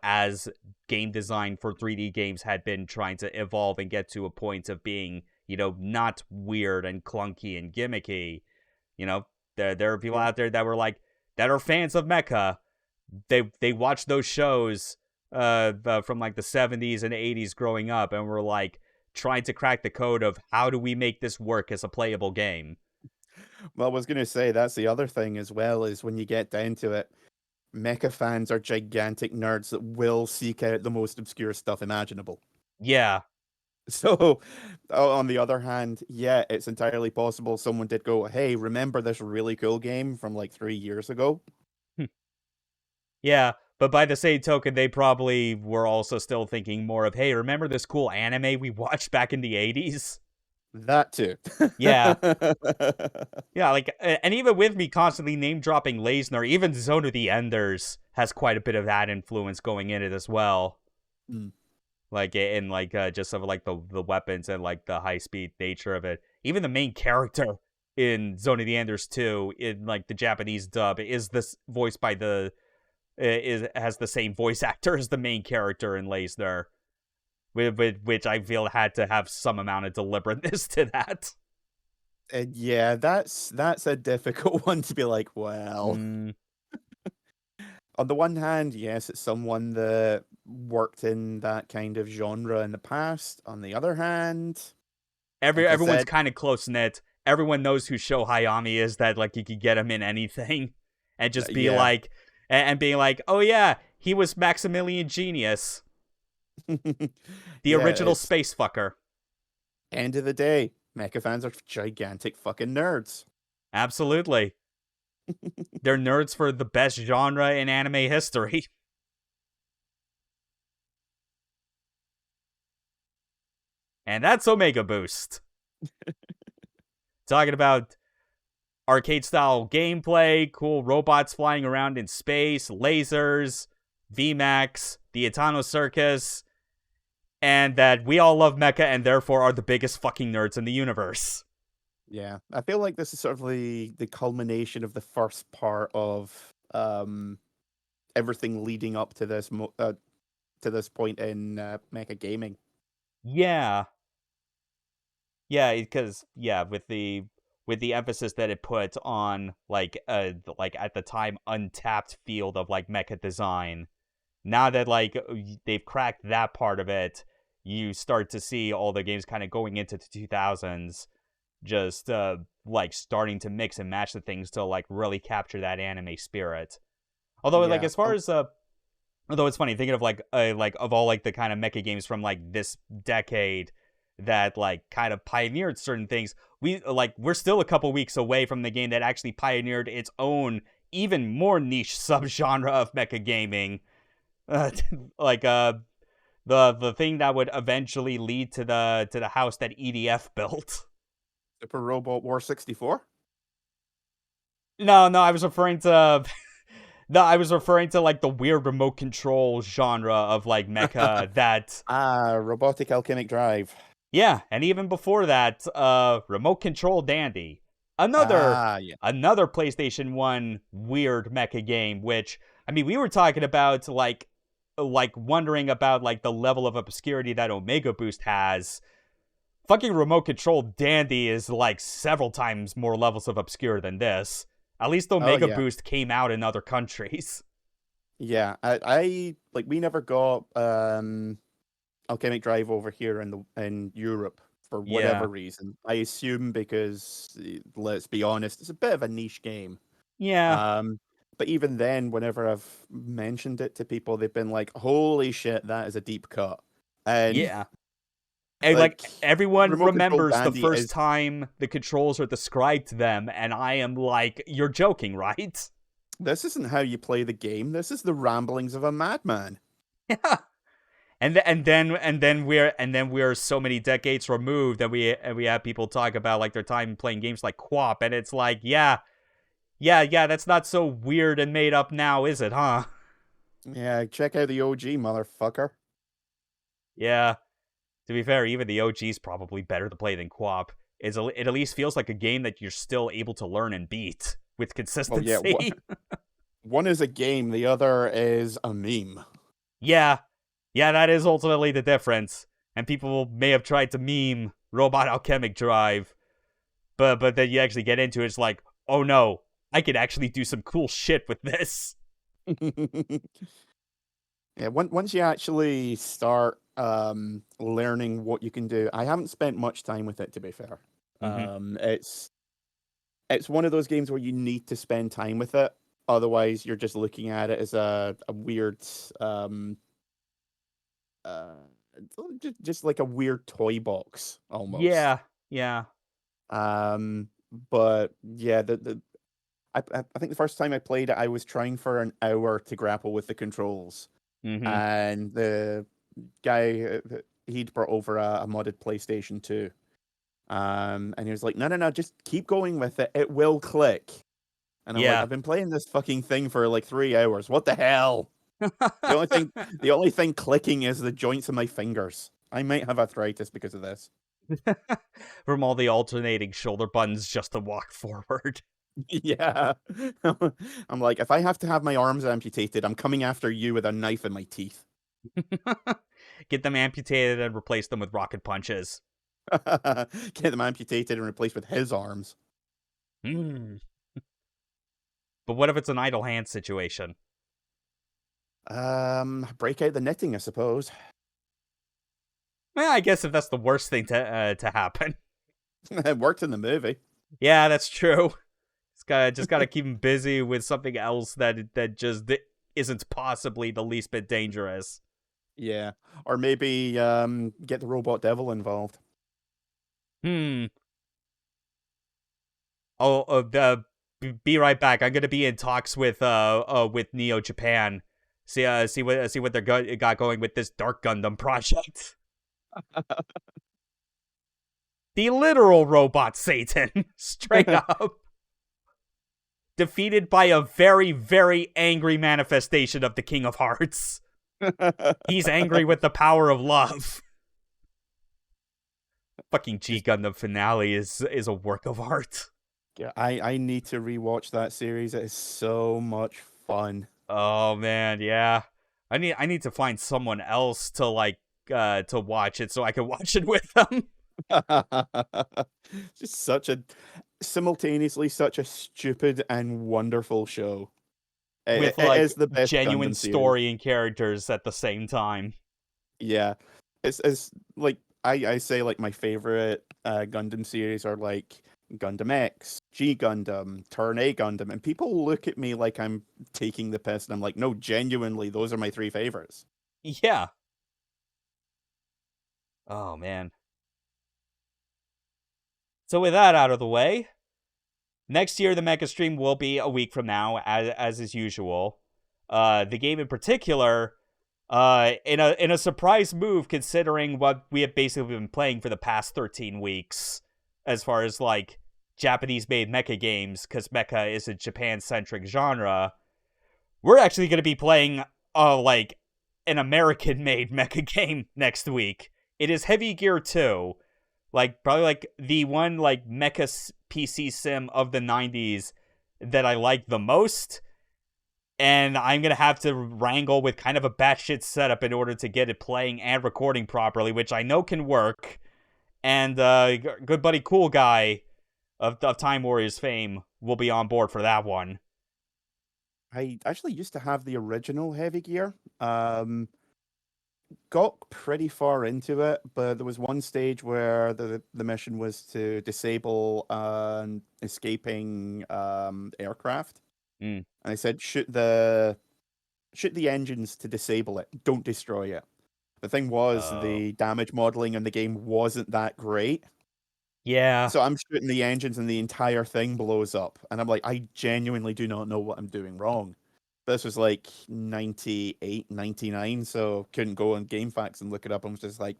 as game design for 3D games had been trying to evolve and get to a point of being, not weird and clunky and gimmicky. You know, there are people
Yeah.
out there that were like that are fans of mecha. They watched those shows from like the 70s and 80s growing up and were like trying to crack the code of how do we make this work as a playable game.
Well, I was going to say that's the other thing as well is when you get down to it, mecha fans are gigantic nerds that will seek out the most obscure stuff imaginable.
Yeah.
So, on the other hand, yeah, it's entirely possible someone did go, "Hey, remember this really cool game from like 3 years ago?"
Yeah, but by the same token, they probably were also still thinking more of, hey, remember this cool anime we watched back in the 80s?
That too.
Yeah. Yeah, like, and even with me constantly name dropping Layzner, even Zone of the Enders has quite a bit of that influence going in it as well.
Mm.
Like, in like, just some of like the weapons and like the high speed nature of it. Even the main character in Zone of the Enders 2, in like the Japanese dub, is this voiced by has the same voice actor as the main character in Layzner, which I feel had to have some amount of deliberateness to that.
And yeah, that's a difficult one to be like, well, on the one hand, yes, it's someone that worked in that kind of genre in the past. On the other hand, like I
Everyone's
said,
kind of close knit. Everyone knows who Sho Hayami is. That like you could get him in anything, and just be
yeah.
like, and being like, oh yeah, he was Maximilian Genius, the
Yeah,
original
it's
space fucker.
end of the day, mecha fans are gigantic fucking nerds.
Absolutely, they're nerds for the best genre in anime history. And that's Omega Boost. Talking about arcade style gameplay, cool robots flying around in space, lasers, VMAX, the Etano Circus, and that we all love mecha and therefore are the biggest fucking nerds in the universe.
Yeah, I feel like this is sort of the culmination of the first part of everything leading up to this point in mecha gaming.
Yeah. Yeah, because with the emphasis that it put on like at the time untapped field of like mecha design. Now that like they've cracked that part of it, you start to see all the games kind of going into the 2000s just like starting to mix and match the things to like really capture that anime spirit. Although like
Yeah.
as far as although it's funny thinking of like of all like the kind of mecha games from like this decade that like kind of pioneered certain things, we're still a couple weeks away from the game that actually pioneered its own even more niche subgenre of mecha gaming. Like the thing that would eventually lead to the house that EDF built.
Super Robot War 64?
No, I was referring to no, I was referring to like the weird remote control genre of like mecha that
Robotic Alchemic Drive.
yeah, and even before that, remote control Dandy.
Yeah.
Another PlayStation 1 weird mecha game, which I mean we were talking about like wondering about like the level of obscurity that Omega Boost has. Fucking remote control Dandy is like several times more levels of obscure than this. At least Omega
Yeah.
Boost came out in other countries.
Yeah, I like we never got Alchemic Drive over here in Europe for
Yeah.
whatever reason. I assume because let's be honest, it's a bit of a niche game.
Yeah.
Um, but even then, whenever I've mentioned it to people, they've been like, "Holy shit, that is a deep cut." And
Yeah. And like
like,
everyone
Remote Control
remembers the
Bandy
first
is
time the controls are described to them, and I am like, you're joking, right?
this isn't how you play the game. This is the ramblings of a madman.
Yeah. And then we're so many decades removed that we have people talk about like their time playing games like QWOP, and it's like, yeah, that's not so weird and made up now, is it, huh?
Yeah, check out the OG, motherfucker.
Yeah. To be fair, even the OG's probably better to play than QWOP. It at least feels like a game that you're still able to learn and beat with
Well, yeah,
consistency.
one is a game, the other is a meme.
Yeah. Yeah, that is ultimately the difference. And people may have tried to meme Robot Alchemic Drive, but then you actually get into it, it's like, oh no, I could actually do some cool shit with this.
Yeah, once you actually start learning what you can do, I haven't spent much time with it to be fair.
Mm-hmm.
It's one of those games where you need to spend time with it, otherwise you're just looking at it as a weird uh just like a weird toy box almost.
Yeah.
But yeah, I think the first time I played it, I was trying for an hour to grapple with the controls,
Mm-hmm.
and the guy he'd brought over a modded PlayStation 2. And he was like, no, just keep going with it. It will click. And I'm like,
Yeah.
I've been playing this fucking thing for like 3 hours. What the hell? The only thing clicking is the joints of my fingers. I might have arthritis because of this.
From all the alternating shoulder buttons just to walk forward.
Yeah. I'm like, if I have to have my arms amputated, I'm coming after you with a knife in my teeth.
Get them amputated and replace them with rocket punches.
Get them amputated and replaced with his arms.
Mm. But what if it's an idle hand situation?
Break out the knitting, I suppose.
Well, I guess if that's the worst thing to happen.
It worked in the movie.
Yeah, that's true. Just gotta keep him busy with something else that just isn't possibly the least bit dangerous.
Yeah. Or maybe get the robot devil involved.
Oh, be right back. I'm gonna be in talks with Neo Japan. See what they're got going with this Dark Gundam project. The literal robot Satan, straight up. Defeated by a very, very angry manifestation of the King of Hearts. He's angry with the power of love. Fucking G Gundam finale is a work of art.
Yeah, I need to rewatch that series. It is so much fun.
Oh man, yeah. I need to find someone else to to watch it so I can watch it with them.
Just simultaneously such a stupid and wonderful show.
With
It is the best
genuine
Gundam series.
story and characters at the same time.
Yeah, it's like I say like my favorite Gundam series are like Gundam X, G Gundam, Turn A Gundam, and people look at me like I'm taking the piss, and I'm like, no, genuinely, those are my three favorites.
Yeah. Oh man. So with that out of the way, next year the Mecha stream will be a week from now, as is usual. The game in particular, in a surprise move considering what we have basically been playing for the past 13 weeks, as far as like Japanese-made mecha games, because mecha is a Japan-centric genre. We're actually going to be playing like an American-made mecha game next week. It is Heavy Gear 2. Like, probably, like, the one, like, mecha PC sim of the 90s that I like the most. And I'm gonna have to wrangle with kind of a batshit setup in order to get it playing and recording properly, which I know can work. And, good buddy Cool Guy of Time Warriors fame will be on board for that one.
I actually used to have the original Heavy Gear. Got pretty far into it, but there was one stage where the mission was to disable an escaping aircraft,
Mm.
and I said shoot the engines to disable it. Don't destroy it. The thing was,
Oh.
the damage modeling in the game wasn't that great.
Yeah.
So I'm shooting the engines and the entire thing blows up. And I'm like, I genuinely do not know what I'm doing wrong. This was like 98, 99, so couldn't go on GameFAQs and look it up. I was just like,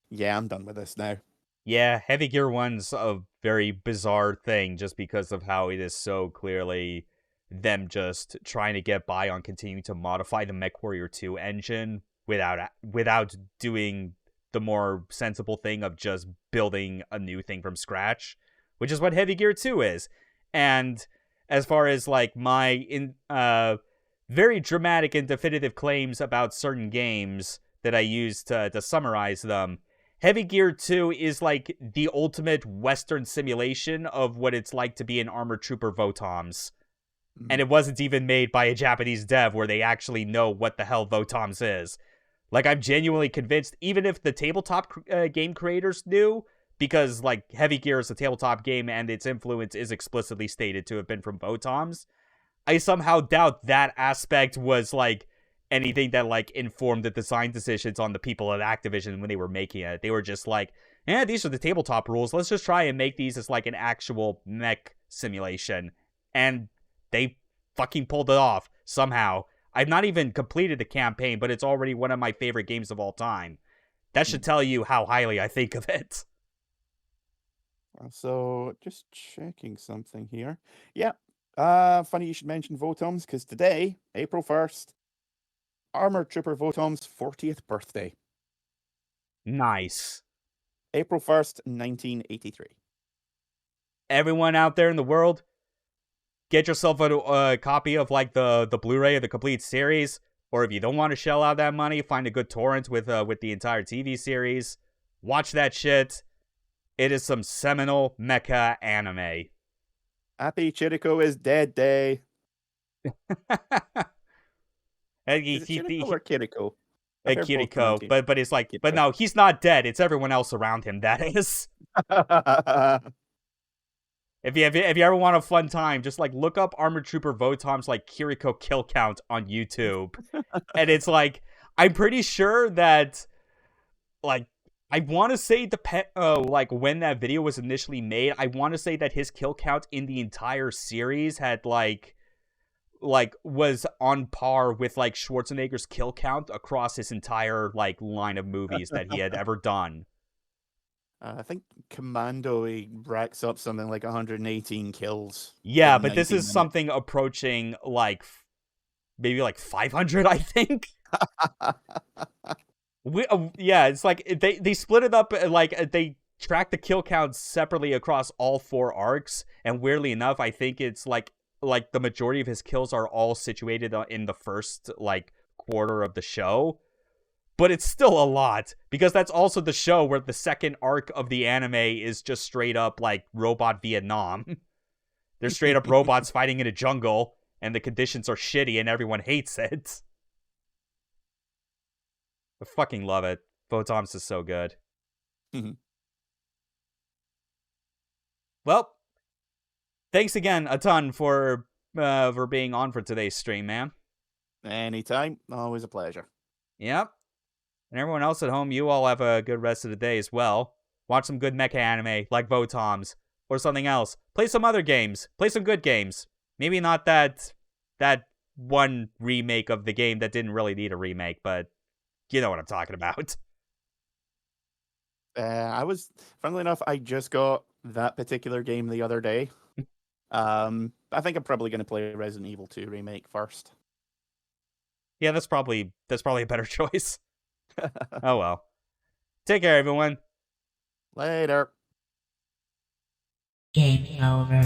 yeah, I'm done with this now.
Yeah, Heavy Gear 1's a very bizarre thing just because of how it is so clearly them just trying to get by on continuing to modify the MechWarrior 2 engine without doing the more sensible thing of just building a new thing from scratch, which is what Heavy Gear 2 is. And as far as like my very dramatic and definitive claims about certain games that I used to summarize them, Heavy Gear 2 is like the ultimate Western simulation of what it's like to be an armored trooper Votoms. And it wasn't even made by a Japanese dev where they actually know what the hell Votoms is. Like, I'm genuinely convinced, even if the tabletop game creators knew, because, like, Heavy Gear is a tabletop game and its influence is explicitly stated to have been from Votoms, I somehow doubt that aspect was, like, anything that, like, informed the design decisions on the people at Activision when they were making it. They were just like, these are the tabletop rules. Let's just try and make these as, like, an actual mech simulation. And they fucking pulled it off, somehow. I've not even completed the campaign, but it's already one of my favorite games of all time. That should tell you how highly I think of it.
So, just checking something here. Yeah, funny you should mention Votoms, because today, April 1st, Armored Trooper Votom's 40th birthday.
Nice.
April 1st, 1983.
Everyone out there in the world, get yourself a copy of like the Blu-ray of the complete series, or if you don't want to shell out that money, find a good torrent with the entire TV series. Watch that shit. It is some seminal mecha anime.
Happy Chirico is dead day.
And
Is it Chirico or Kiriko?
Kiriko, but it's like,
Kiriko.
but no, he's not dead. It's everyone else around him that is. If you ever want a fun time, just like look up Armored Trooper Votom's like Kiriko kill count on YouTube, and it's like I'm pretty sure that like I want to say like when that video was initially made, I want to say that his kill count in the entire series had like was on par with like Schwarzenegger's kill count across his entire like line of movies that he had ever done.
I think Commando, he racks up something like 118 kills.
Yeah,
in
but
19
this is
minutes.
something approaching like maybe like 500, I think. Yeah, it's like they split it up like they track the kill counts separately across all 4 arcs, and weirdly enough, I think it's like the majority of his kills are all situated in the first like quarter of the show. But it's still a lot, because that's also the show where the second arc of the anime is just straight up like robot Vietnam. They're straight up robots fighting in a jungle, and the conditions are shitty and everyone hates it. I fucking love it. Votoms is so good. Well, thanks again a ton for being on for today's stream, man.
Anytime. Always a pleasure.
Yep. And everyone else at home, you all have a good rest of the day as well. Watch some good mecha anime like Votoms or something else. Play some other games. Play some good games. Maybe not that one remake of the game that didn't really need a remake, but you know what I'm talking about.
Funnily enough, I just got that particular game the other day. I think I'm probably going to play Resident Evil 2 Remake first.
Yeah, that's probably a better choice. Oh well. Take care, everyone.
Later.
Game over.